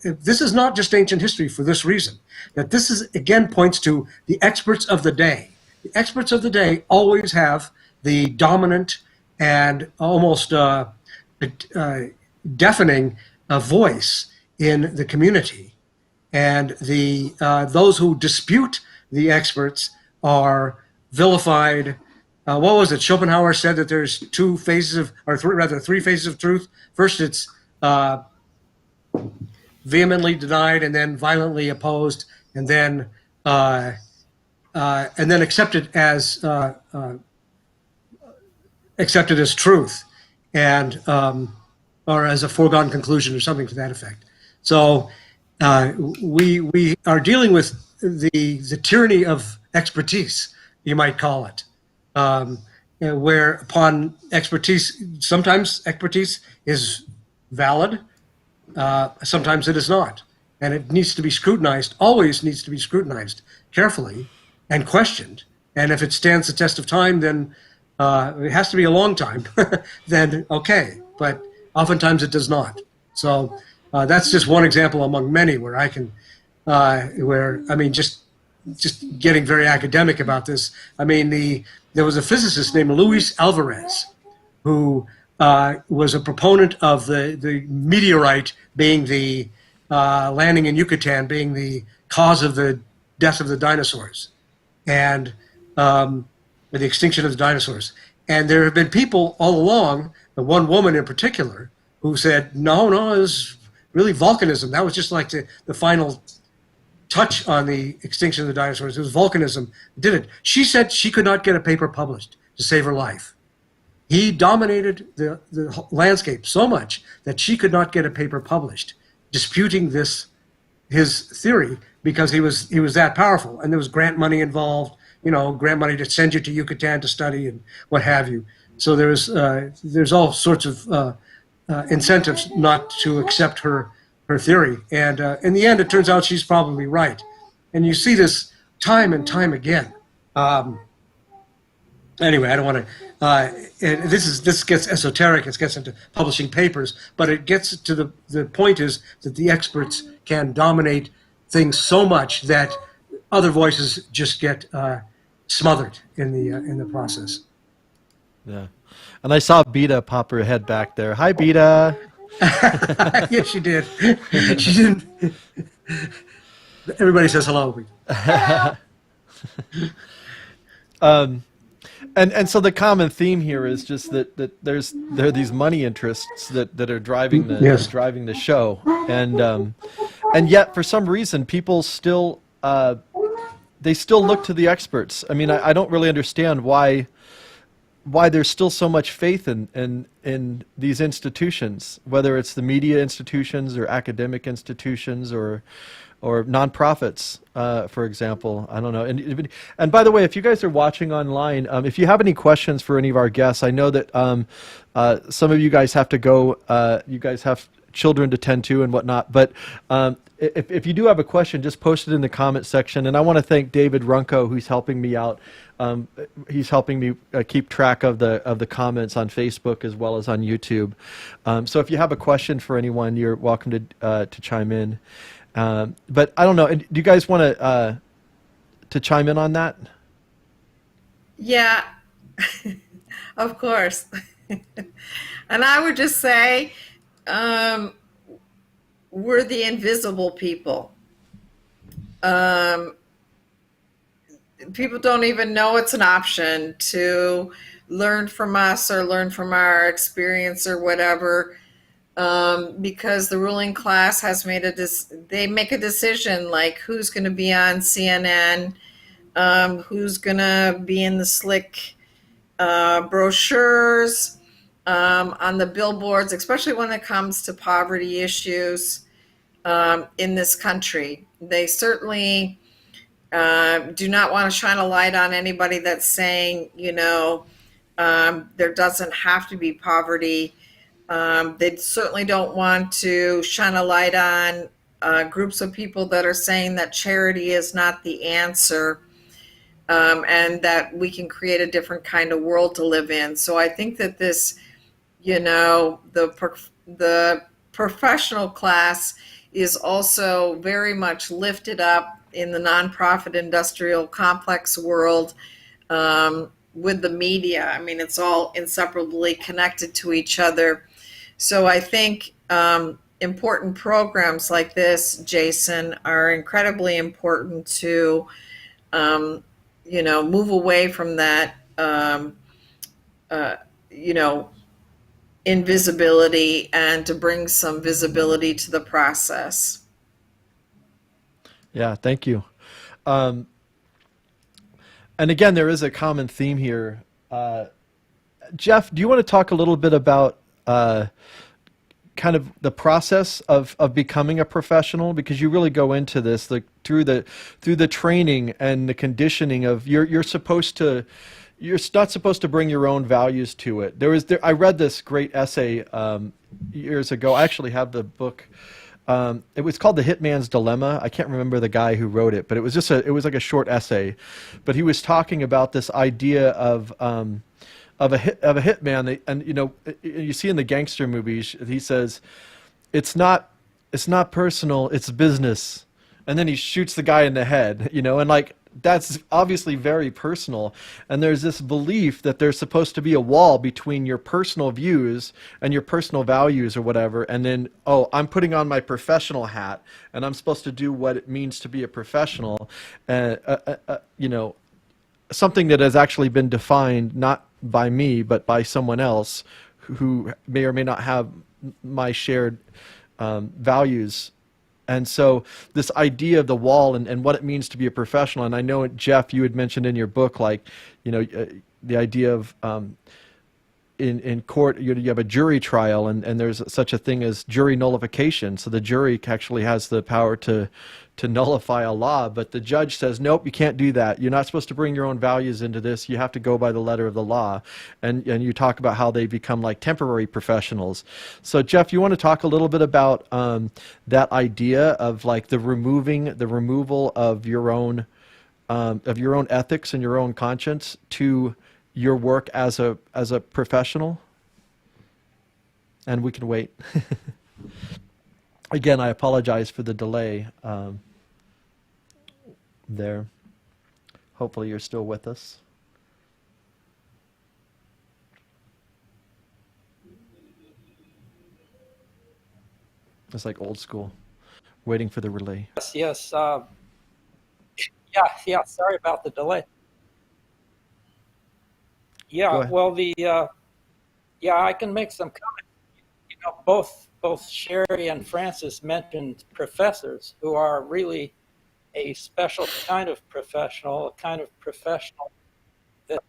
this is not just ancient history for this reason, that this is, again, points to the experts of the day. The experts of the day always have the dominant and almost deafening voice in the community. And those who dispute the experts are vilified. What was it? Schopenhauer said that there's three phases of truth. First, it's vehemently denied, and then violently opposed, and then accepted as truth, and or as a foregone conclusion, or something to that effect. So we are dealing with the tyranny of expertise, you might call it, where upon expertise, sometimes expertise is valid, sometimes it is not, and it needs to be scrutinized, always needs to be scrutinized carefully and questioned. And if it stands the test of time, then it has to be a long time, then okay, but oftentimes it does not. So that's just one example among many where I can, just getting very academic about this. I mean, there was a physicist named Luis Alvarez who was a proponent of the meteorite being the landing in Yucatan being the cause of the death of the dinosaurs, and the extinction of the dinosaurs. And there have been people all along, the one woman in particular, who said, no, it was really volcanism. That was just like the final touch on the extinction of the dinosaurs. It was volcanism that did it. She said she could not get a paper published to save her life. He dominated the landscape so much that she could not get a paper published, disputing his theory, because he was that powerful. And there was grant money involved, grant money to send you to Yucatan to study and what have you. So there's all sorts of incentives not to accept her theory. And in the end, it turns out she's probably right. And you see this time and time again. Anyway, I don't want to. This gets esoteric. It gets into publishing papers, but it gets to the point is that the experts can dominate things so much that other voices just get smothered in the process. Yeah, and I saw Beta pop her head back there. Hi, Beta. Yes, she did. She didn't. Everybody says hello. And so the common theme here is just that there are these money interests that are Yes. driving the show, and yet for some reason people still they still look to the experts. I mean, I don't really understand why there's still so much faith in these institutions, whether it's the media institutions or academic institutions or nonprofits, for example. I don't know. And by the way, if you guys are watching online, if you have any questions for any of our guests, I know that some of you guys have to go. You guys have children to tend to and whatnot. But if you do have a question, just post it in the comment section. And I want to thank David Runco, who's helping me out. He's helping me keep track of the comments on Facebook as well as on YouTube. So if you have a question for anyone, you're welcome to chime in. But I don't know. Do you guys want to chime in on that? Yeah, of course. And I would just say, we're the invisible people. People don't even know it's an option to learn from us or learn from our experience or whatever, because the ruling class has made they make a decision like who's going to be on CNN, who's going to be in the slick brochures, on the billboards, especially when it comes to poverty issues in this country. They certainly do not want to shine a light on anybody that's saying, there doesn't have to be poverty. They certainly don't want to shine a light on groups of people that are saying that charity is not the answer, and that we can create a different kind of world to live in. So I think that this, the professional class is also very much lifted up in the nonprofit industrial complex world, with the media. I mean, it's all inseparably connected to each other. So I think important programs like this, Jason, are incredibly important to, move away from that, invisibility and to bring some visibility to the process. Yeah, thank you. And again, there is a common theme here. Jeff, do you want to talk a little bit about kind of the process of becoming a professional? Because you really go into this through the training and the conditioning of you're not supposed to bring your own values to it. I read this great essay years ago. I actually have the book. It was called The Hitman's Dilemma. I can't remember the guy who wrote it, but it was like a short essay. But he was talking about this idea of a hitman, and you see in the gangster movies, he says, it's not personal, it's business, and then he shoots the guy in the head, and like that's obviously very personal. And there's this belief that there's supposed to be a wall between your personal views and your personal values or whatever, and then, I'm putting on my professional hat and I'm supposed to do what it means to be a professional, something that has actually been defined not by me but by someone else who may or may not have my shared values. And so this idea of the wall and what it means to be a professional, and I know, Jeff, you had mentioned in your book, like, the idea of in court, you have a jury trial, and there's such a thing as jury nullification. So the jury actually has the power to nullify a law, but the judge says, nope, you can't do that. You're not supposed to bring your own values into this. You have to go by the letter of the law. And you talk about how they become like temporary professionals. So Jeff, you want to talk a little bit about that idea of like the removal of your own ethics and your own conscience to your work as a professional? And we can wait. Again, I apologize for the delay there. Hopefully you're still with us. It's like old school, waiting for the relay. Yes, yes. Yeah. Sorry about the delay. Go Yeah, ahead. well, yeah, I can make some comments. You know, both Sherry and Francis mentioned professors who are really a special kind of professional, a kind of professional that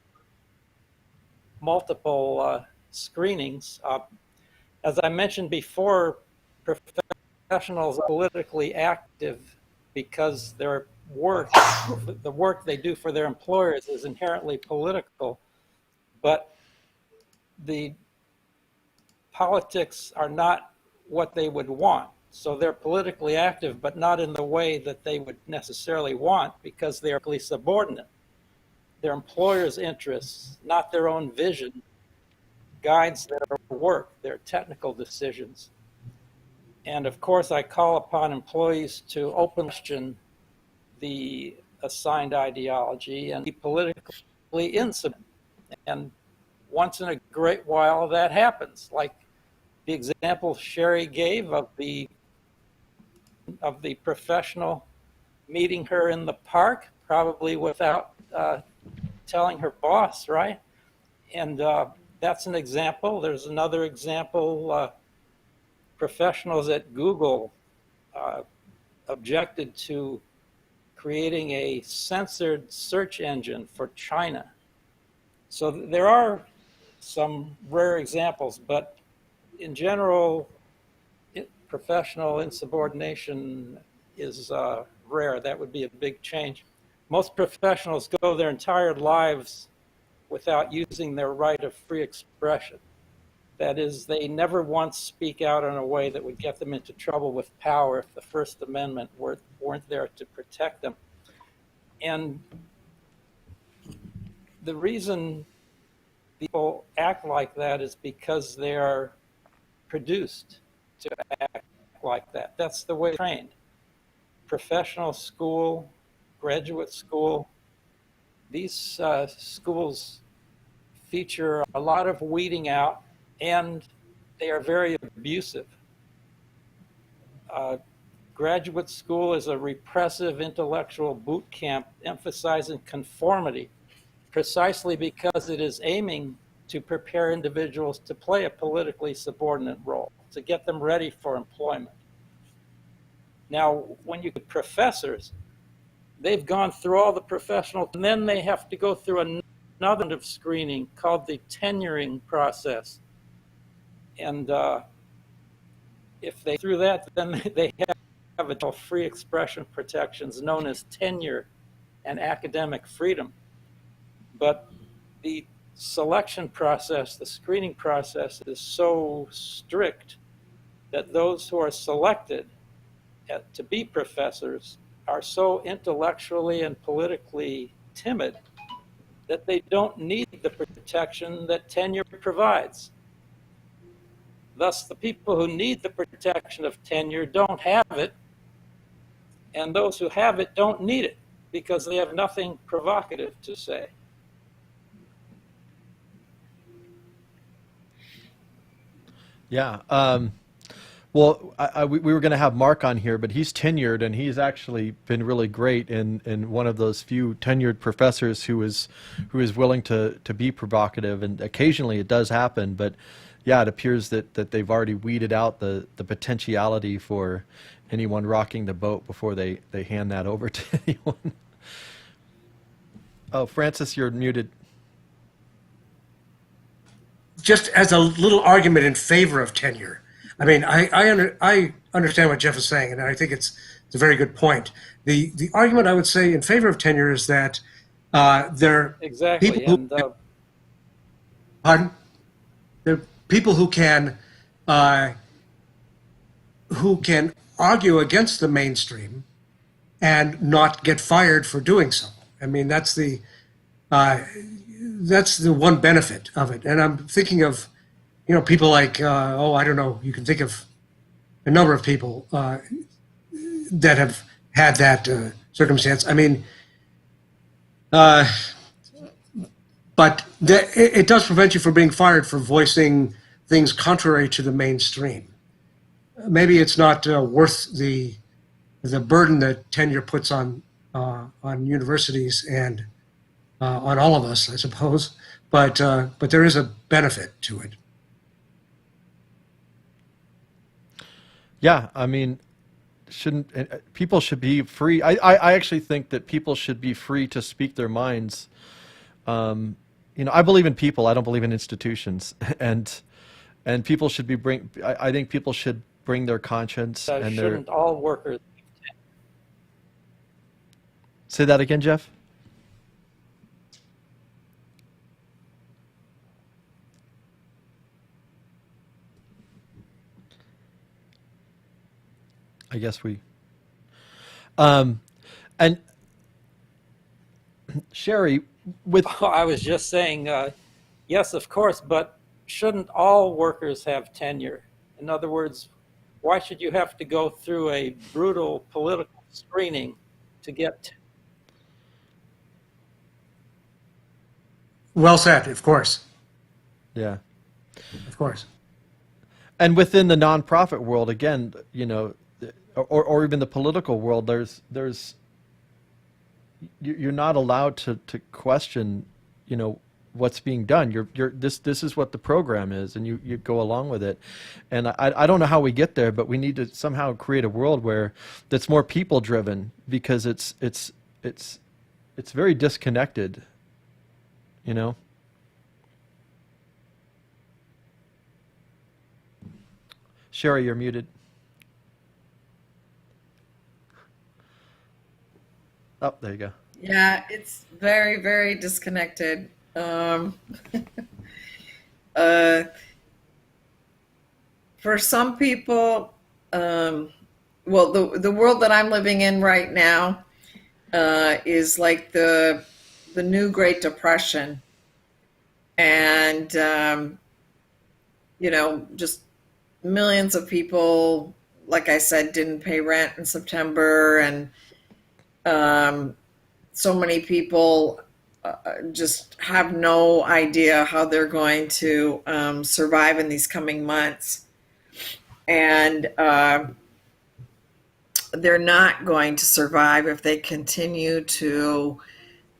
multiple screenings. As I mentioned before, professionals are politically active because their work, the work they do for their employers, is inherently political. But the politics are not what they would want. So they're politically active, but not in the way that they would necessarily want, because they're politically subordinate. Their employer's interests, not their own vision, guides their work, their technical decisions. And of course, I call upon employees to openly question the assigned ideology and be politically insubordinate. And once in a great while, that happens. Like the example Sherry gave of the professional meeting her in the park, probably without telling her boss, right? And that's an example. There's another example. Professionals at Google objected to creating a censored search engine for China. So there are some rare examples, but in general, professional insubordination is rare. That would be a big change. Most professionals go their entire lives without using their right of free expression. That is, they never once speak out in a way that would get them into trouble with power if the First Amendment weren't there to protect them. And the reason people act like that is because they are produced to act like that. That's the way they're trained. Professional school, graduate school, these schools feature a lot of weeding out, and they are very abusive. Graduate school is a repressive intellectual boot camp emphasizing conformity, precisely because it is aiming to prepare individuals to play a politically subordinate role, to get them ready for employment. Now, when you get professors, they've gone through all the professional, and then they have to go through another kind of screening called the tenuring process. And if they through that, then they have free expression protections known as tenure and academic freedom. But the selection process, the screening process, is so strict that those who are selected to be professors are so intellectually and politically timid that they don't need the protection that tenure provides. Thus, the people who need the protection of tenure don't have it, and those who have it don't need it because they have nothing provocative to say. Yeah. Well, we were going to have Mark on here, but he's tenured, and he's actually been really great in one of those few tenured professors who is willing to be provocative, and occasionally it does happen. But yeah, it appears that they've already weeded out the potentiality for anyone rocking the boat before they hand that over to anyone. Oh, Francis, you're muted. Just as a little argument in favor of tenure. I mean, I understand what Jeff is saying, and I think it's a very good point. The argument I would say in favor of tenure is that there are people who, pardon? There are people who can argue against the mainstream and not get fired for doing so. I mean, that's the one benefit of it. And I'm thinking of, people like, I don't know, you can think of a number of people that have had that circumstance. I mean, but it does prevent you from being fired for voicing things contrary to the mainstream. maybe it's not worth the burden that tenure puts on universities and on all of us, I suppose. But there is a benefit to it. Yeah, I mean, shouldn't people should be free? I actually think that people should be free to speak their minds. You know, I believe in people. I don't believe in institutions, and people should be I think people should bring their conscience and their. Shouldn't all workers? Say that again, Jeff. I guess we. And Sherry, with I was just saying, yes, of course, but shouldn't all workers have tenure? In other words, why should you have to go through a brutal political screening to get? Well said, of course. yeah. Of course. And within the nonprofit world, again, you know, or even the political world, you're not allowed to question, you know, what's being done. This is what the program is, and you go along with it. And I don't know how we get there, but we need to somehow create a world where that's more people driven, because it's very disconnected, you know. Sherry, you're muted. Oh, there you go. Yeah, it's very, very disconnected. Uh, for some people, well, the world that I'm living in right now is like the new Great Depression, and you know, just millions of people, like I said, didn't pay rent in September, and so many people just have no idea how they're going to survive in these coming months. And they're not going to survive if they continue to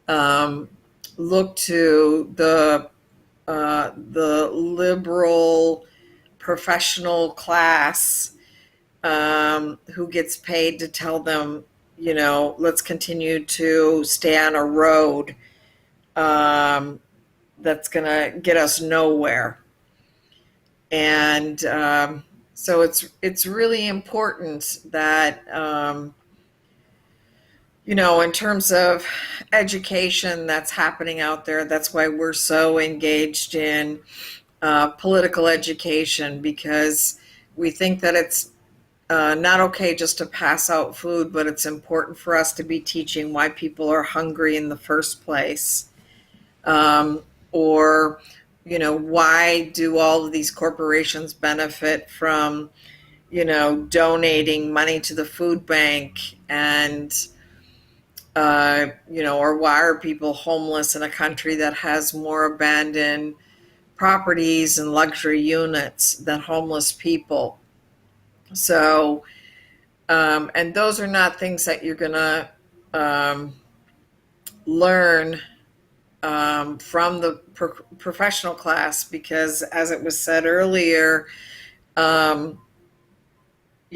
look to the liberal professional class who gets paid to tell them, you know, let's continue to stay on a road that's going to get us nowhere. And so it's really important that, you know, in terms of education that's happening out there, that's why we're so engaged in political education, because we think that it's not okay just to pass out food, but it's important for us to be teaching why people are hungry in the first place. Or, you know, why do all of these corporations benefit from, you know, donating money to the food bank, and, you know, or why are people homeless in a country that has more abandoned properties and luxury units than homeless people? So, and those are not things that you're going to learn from the professional class, because, as it was said earlier, you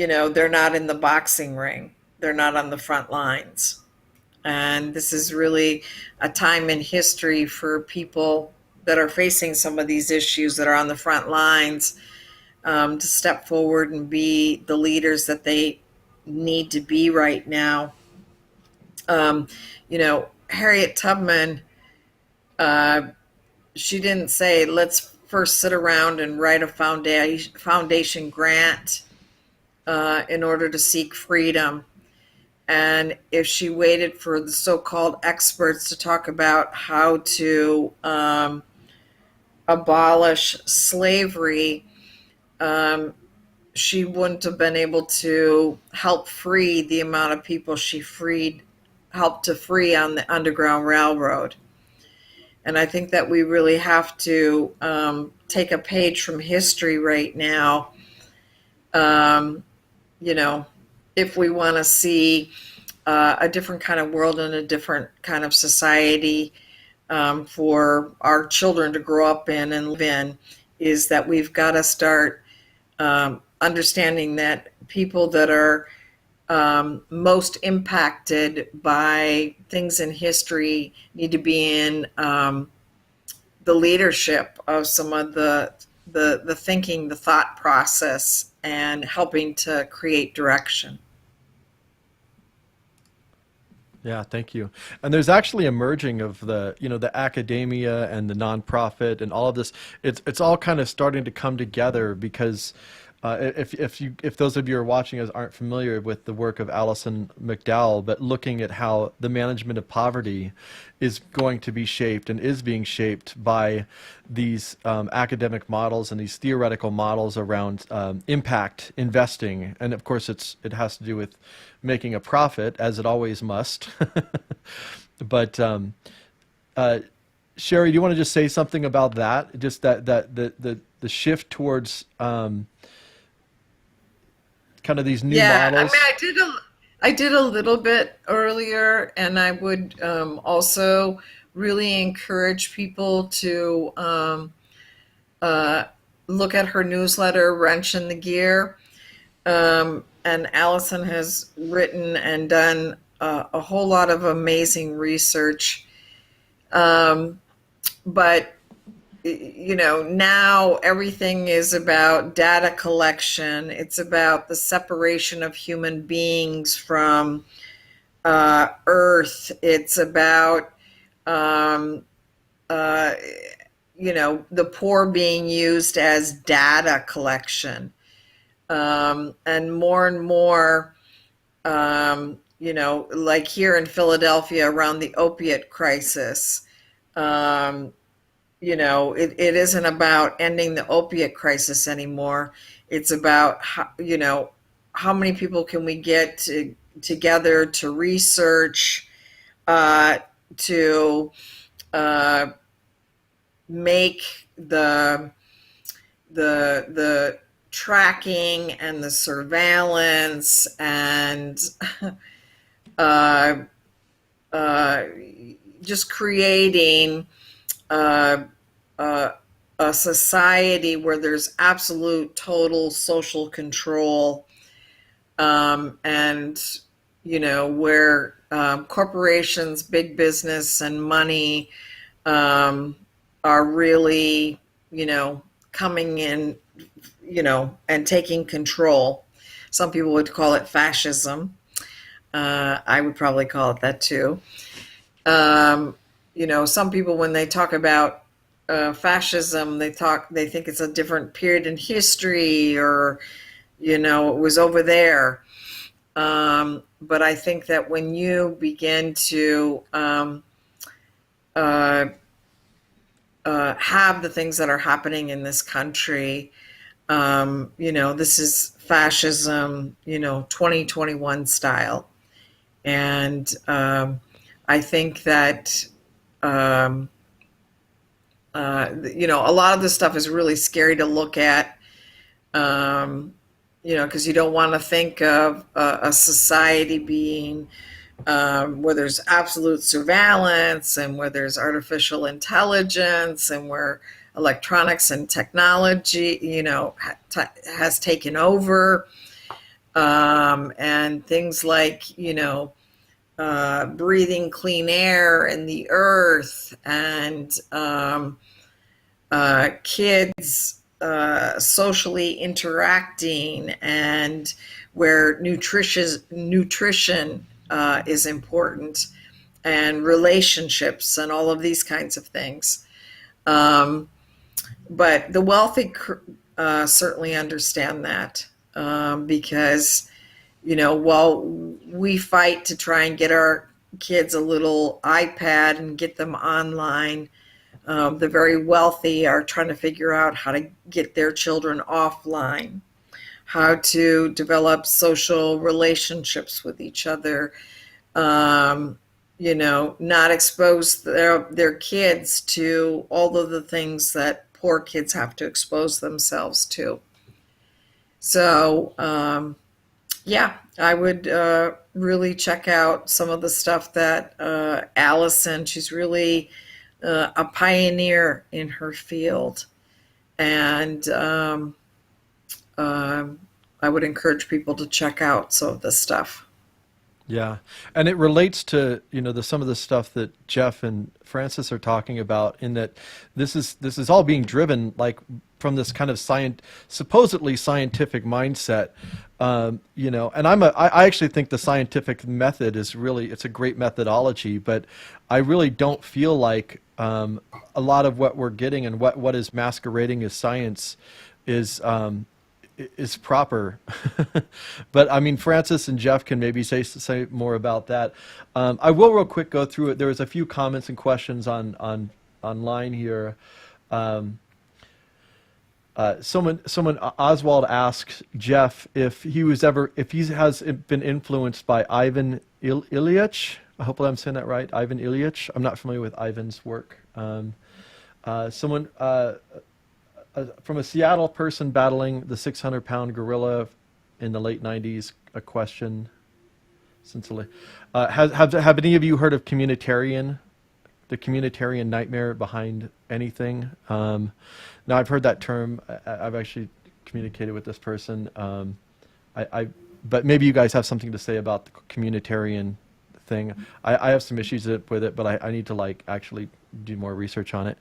know, they're not in the boxing ring. They're not on the front lines. And this is really a time in history for people that are facing some of these issues, that are on the front lines, to step forward and be the leaders that they need to be right now. You know, Harriet Tubman, she didn't say, let's first sit around and write a foundation grant in order to seek freedom. And if she waited for the so-called experts to talk about how to abolish slavery, she wouldn't have been able to help free the amount of people she helped to free on the Underground Railroad. And I think that we really have to take a page from history right now. You know, if we want to see a different kind of world and a different kind of society for our children to grow up in and live in, is that we've got to start understanding that people that are most impacted by things in history need to be in the leadership of some of the thinking, the thought process, and helping to create direction. Yeah, thank you. And there's actually a merging of the, the academia and the nonprofit and all of this. It's all kind of starting to come together because if those of you who are watching us aren't familiar with the work of Alison McDowell, but looking at how the management of poverty is going to be shaped and is being shaped by these academic models and these theoretical models around impact investing. And of course, it has to do with making a profit, as it always must. But Sherry, do you want to just say something about that? Just that the shift towards kind of these new models. I mean, I did a little bit earlier, and I would also really encourage people to look at her newsletter, Wrench in the Gear. And Allison has written and done a whole lot of amazing research. But now everything is about data collection. It's about the separation of human beings from Earth. It's about, the poor being used as data collection. And more, like here in Philadelphia around the opiate crisis, it isn't about ending the opiate crisis anymore. It's about, how many people can we get together to research, to make the tracking and the surveillance and just creating a society where there's absolute total social control, and where corporations, big business, and money are really coming in, and taking control. Some people would call it fascism. I would probably call it that too. Some people, when they talk about fascism, they think it's a different period in history, or it was over there. But I think that when you begin to have the things that are happening in this country, this is fascism, 2021 style. And I think that a lot of this stuff is really scary to look at, because you don't want to think of a society being where there's absolute surveillance, and where there's artificial intelligence, and where electronics and technology, has taken over, and things like, breathing clean air in the earth, and kids socially interacting, and where nutrition is important, and relationships, and all of these kinds of things. But the wealthy certainly understand that, because while we fight to try and get our kids a little iPad and get them online, the very wealthy are trying to figure out how to get their children offline, how to develop social relationships with each other, not expose their kids to all of the things that poor kids have to expose themselves to. So, yeah, I would really check out some of the stuff that Allison, she's really a pioneer in her field. And I would encourage people to check out some of this stuff. Yeah, and it relates to, some of the stuff that Jeff and Francis are talking about, in that this is all being driven like from this kind of supposedly scientific mindset, and I actually think the scientific method is really, it's a great methodology, but I really don't feel like a lot of what we're getting and what is masquerading as science is proper. But I mean, Francis and Jeff can maybe say more about that. I will real quick go through it. There was a few comments and questions online here. Someone Oswald asks Jeff if he has been influenced by Ivan Ilyich. I hope I'm saying that right. Ivan Ilyich. I'm not familiar with Ivan's work. Someone from a Seattle person battling the 600-pound gorilla in the late 90s, a question. Have any of you heard of communitarian, the communitarian nightmare behind anything? Now, I've heard that term. I've actually communicated with this person. But maybe you guys have something to say about the communitarian thing. I have some issues with it, but I need to actually do more research on it.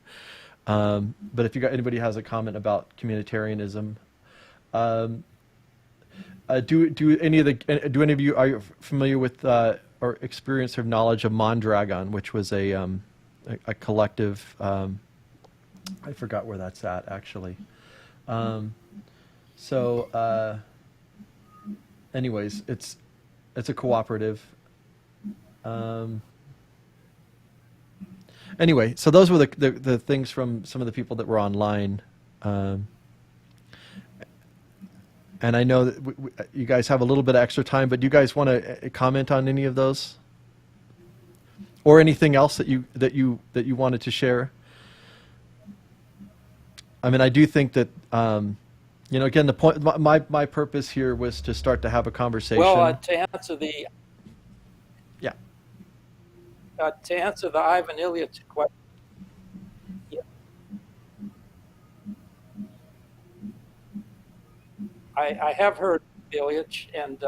But if anybody has a comment about communitarianism, do any of you, are you familiar with or experience or knowledge of Mondragon, which was a collective? I forgot where that's at actually. Anyways, it's a cooperative. Anyway, so those were the things from some of the people that were online. And I know that you guys have a little bit of extra time, but do you guys want to comment on any of those? Or anything else that you wanted to share? I mean, I do think that, again, the point, my purpose here was to start to have a conversation. Well, to answer the Ivan Ilyich question, yeah. I have heard Ilyich, and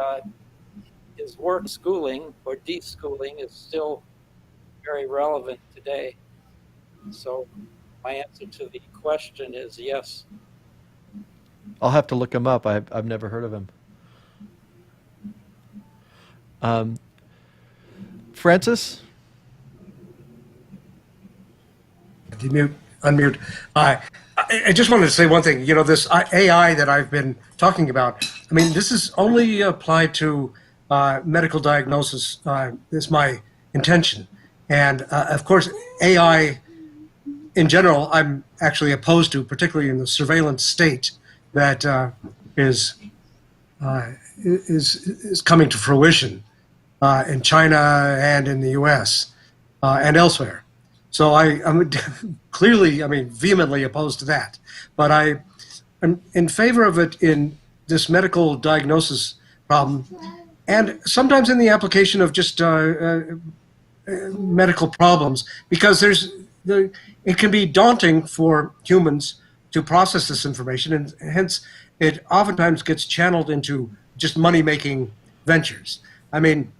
his work, schooling or deschooling, is still very relevant today. So my answer to the question is yes. I'll have to look him up. I've never heard of him. Francis? Unmute. I just wanted to say one thing. This AI that I've been talking about, I mean, this is only applied to medical diagnosis, is my intention. And of course, AI in general, I'm actually opposed to, particularly in the surveillance state that is coming to fruition in China and in the U.S. And elsewhere. So I'm clearly, vehemently opposed to that. But I'm in favor of it in this medical diagnosis problem, and sometimes in the application of just medical problems, because it can be daunting for humans to process this information, and hence it oftentimes gets channeled into just money-making ventures. I mean,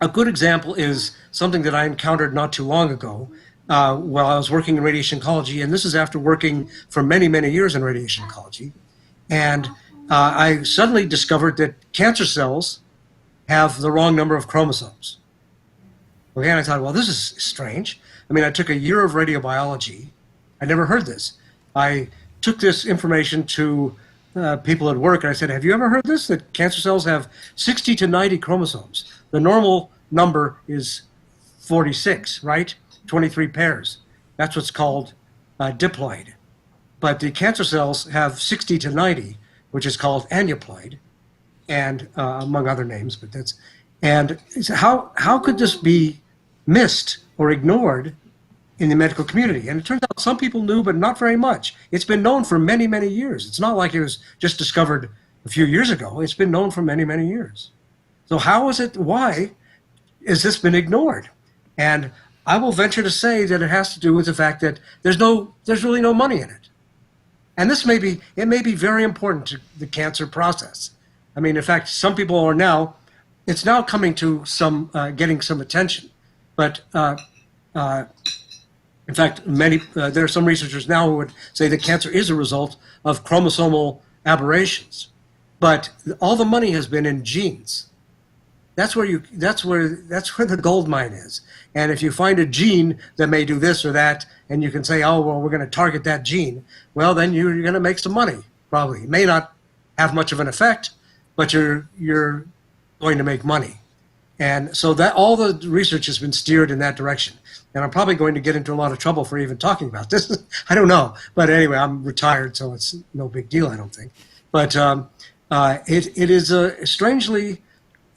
a good example is something that I encountered not too long ago while I was working in radiation oncology, and this is after working for many, many years in radiation oncology. And I suddenly discovered that cancer cells have the wrong number of chromosomes. Okay, and I thought, well, this is strange. I mean, I took a year of radiobiology. I never heard this. I took this information to people at work, and I said, have you ever heard this, that cancer cells have 60 to 90 chromosomes? The normal number is 46, right? 23 pairs. That's what's called diploid. But the cancer cells have 60 to 90, which is called aneuploid, and among other names. But that's, and how could this be missed or ignored in the medical community? And it turns out some people knew, but not very much. It's been known for many, many years. It's not like it was just discovered a few years ago. It's been known for many, many years. So why has this been ignored? And I will venture to say that it has to do with the fact that there's really no money in it. And it may be very important to the cancer process. I mean, in fact, some people it's now coming to getting some attention. But in fact, there are some researchers now who would say that cancer is a result of chromosomal aberrations. But all the money has been in genes. That's where the gold mine is. And if you find a gene that may do this or that, and you can say, oh, well, we're going to target that gene, well, then you're going to make some money, probably. It may not have much of an effect, but you're going to make money. And so that all the research has been steered in that direction. And I'm probably going to get into a lot of trouble for even talking about this. I don't know. But anyway, I'm retired, so it's no big deal, I don't think. But it is a strangely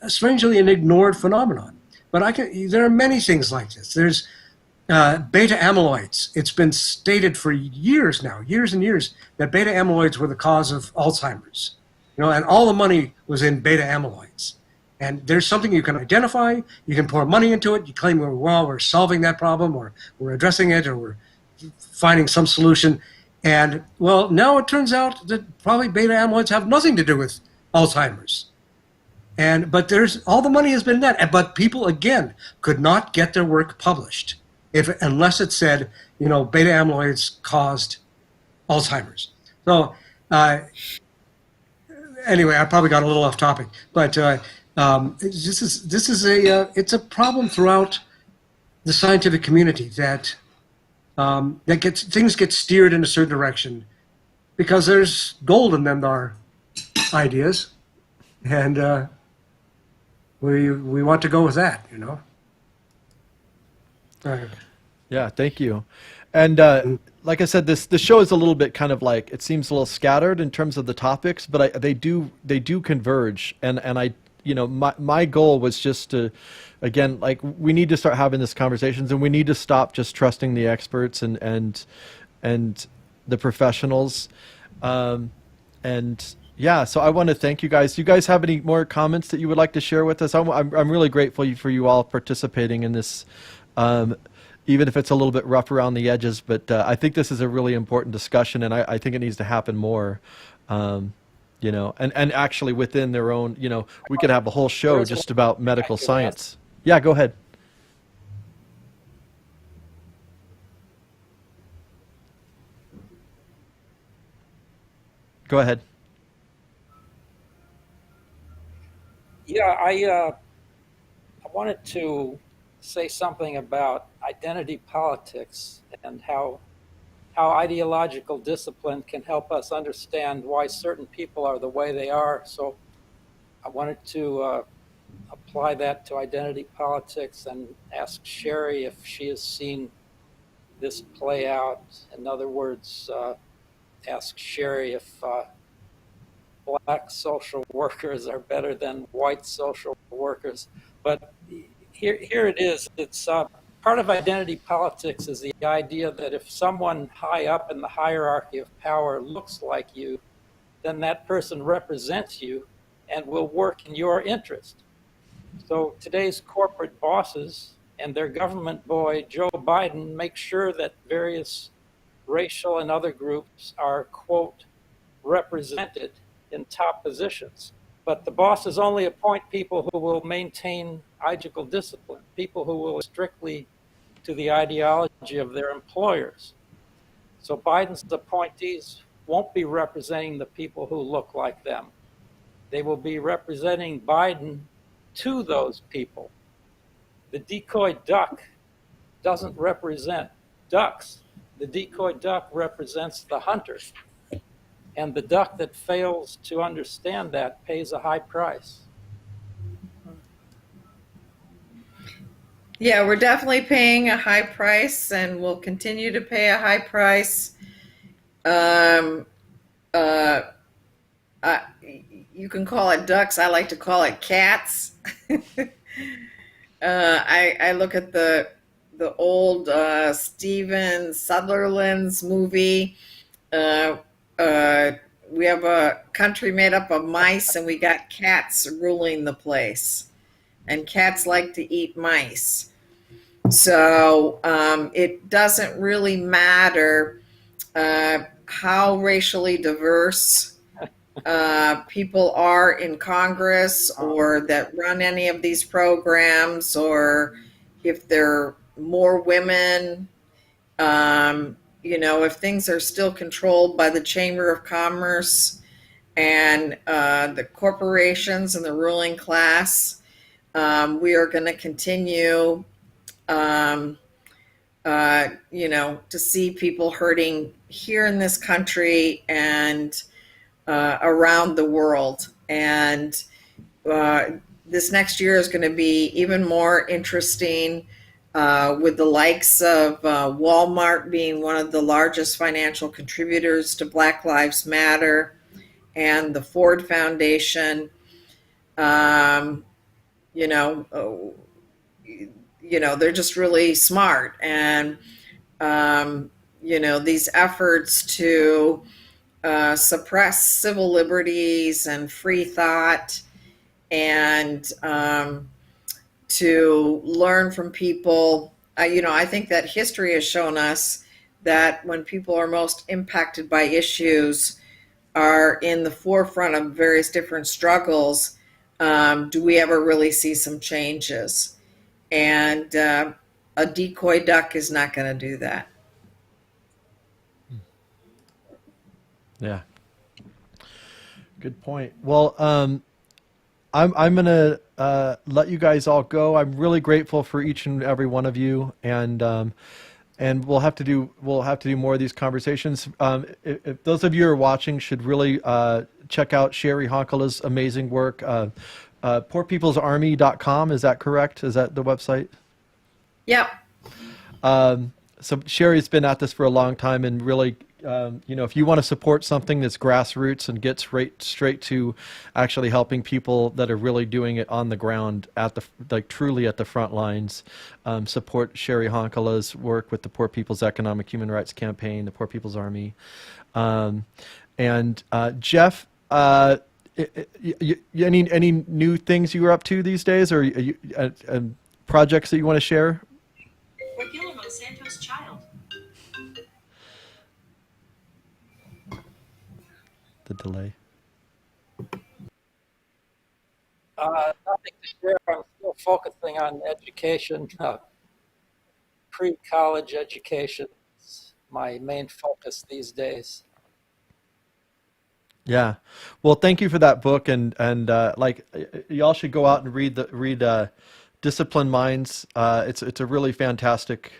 an ignored phenomenon. But there are many things like this. There's beta amyloids. It's been stated for years now, years and years, that beta amyloids were the cause of Alzheimer's. And all the money was in beta amyloids. And there's something you can identify. You can pour money into it. You claim, we're solving that problem, or we're addressing it, or we're finding some solution. And well, now it turns out that probably beta amyloids have nothing to do with Alzheimer's. But all the money has been in that. But people, again, could not get their work published unless it said, beta amyloids caused Alzheimer's. So anyway, I probably got a little off topic, but it's a problem throughout the scientific community that things get steered in a certain direction because there's gold in them, our ideas, and we want to go with that, Yeah, thank you. And like I said, the show is a little bit kind of like, it seems a little scattered in terms of the topics, but they do converge. And I, my goal was just to, again, like, we need to start having these conversations, and we need to stop just trusting the experts and the professionals. And yeah, so I want to thank you guys. Do you guys have any more comments that you would like to share with us? I'm really grateful for you all participating in this, even if it's a little bit rough around the edges. But I think this is a really important discussion, and I think it needs to happen more. And actually within their own, we could have a whole show just about medical science. Yeah, go ahead. Go ahead. Yeah, I wanted to say something about identity politics and how ideological discipline can help us understand why certain people are the way they are. So I wanted to apply that to identity politics and ask CHERI if she has seen this play out. In other words, ask CHERI if black social workers are better than white social workers. But here it is. It's part of identity politics is the idea that if someone high up in the hierarchy of power looks like you, then that person represents you and will work in your interest. So today's corporate bosses and their government boy, Joe Biden, make sure that various racial and other groups are, quote, represented in top positions. But the bosses only appoint people who will maintain ideological discipline, people who will strictly to the ideology of their employers. So Biden's appointees won't be representing the people who look like them. They will be representing Biden to those people. The decoy duck doesn't represent ducks. The decoy duck represents the hunter. And the duck that fails to understand that pays a high price. Yeah, we're definitely paying a high price, and we'll continue to pay a high price. You can call it ducks. I like to call it cats. I look at the old Steven Sutherland's movie we have a country made up of mice, and we got cats ruling the place, and cats like to eat mice. So it doesn't really matter how racially diverse people are in Congress or that run any of these programs, or if there are more women. If things are still controlled by the Chamber of Commerce and the corporations and the ruling class, we are going to continue, to see people hurting here in this country and around the world. And this next year is going to be even more interesting, with the likes of Walmart being one of the largest financial contributors to Black Lives Matter, and the Ford Foundation. They're just really smart, and these efforts to suppress civil liberties and free thought, and to learn from people. I think that history has shown us that when people are most impacted by issues, are in the forefront of various different struggles, do we ever really see some changes? And a decoy duck is not going to do that. Yeah. Good point. Well, I'm going to let you guys all go. I'm really grateful for each and every one of you, and we'll have to do more of these conversations. If those of you who are watching should really check out CHERI HONKALA's amazing work. PoorPeoplesArmy.com, is that correct? Is that the website? Yep. So CHERI's been at this for a long time, and really, if you want to support something that's grassroots and gets straight to actually helping people that are really doing it on the ground truly at the front lines, support CHERI HONKALA's work with the Poor People's Economic Human Rights Campaign, the Poor People's Army. And Jeff, any new things you are up to these days, or projects that you want to share? We're Guillermo Santos' child. The delay. Nothing to share. I'm still focusing on education, pre-college education. It's my main focus these days. Yeah, well, thank you for that book, and y'all should go out and read Disciplined Minds. It's a really fantastic.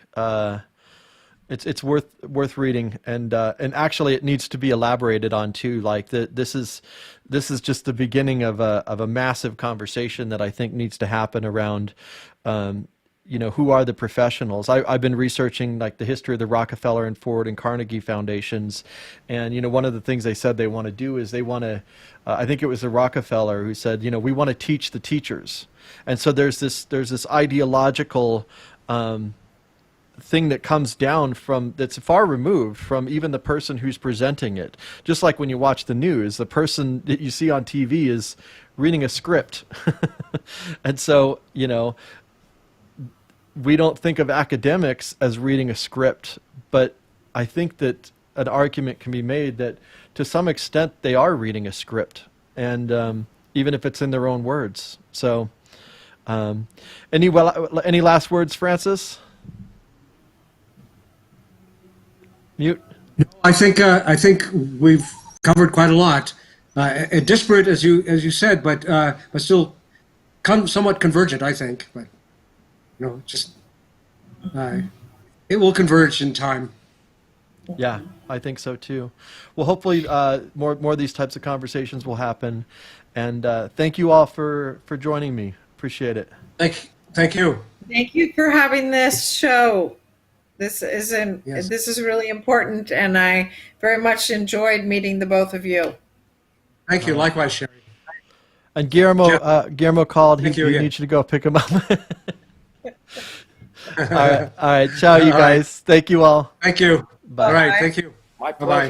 It's worth reading, and actually it needs to be elaborated on too. This is just the beginning of a massive conversation that I think needs to happen around. Who are the professionals? I've been researching the history of the Rockefeller and Ford and Carnegie foundations, and one of the things they said they want to do is they want to. I think it was the Rockefeller who said, we want to teach the teachers, and so there's this ideological thing that comes down that's far removed from even the person who's presenting it. Just like when you watch the news, the person that you see on TV is reading a script, and so we don't think of academics as reading a script, but I think that an argument can be made that to some extent they are reading a script, and even if it's in their own words. So any last words, Francis? Mute. I think we've covered quite a lot. Disparate, as you said, but still somewhat convergent, I think. But it will converge in time. Yeah, I think so too. Well, hopefully more of these types of conversations will happen. And thank you all for joining me. Appreciate it. Thank you. Thank you for having this show. This is really important, and I very much enjoyed meeting the both of you. Thank you. Likewise, CHERI. And Guillermo called. He needs you to go pick him up. All right. Ciao, you guys. Thank you all. Thank you. Bye. All right. Thank you. My pleasure. Bye-bye.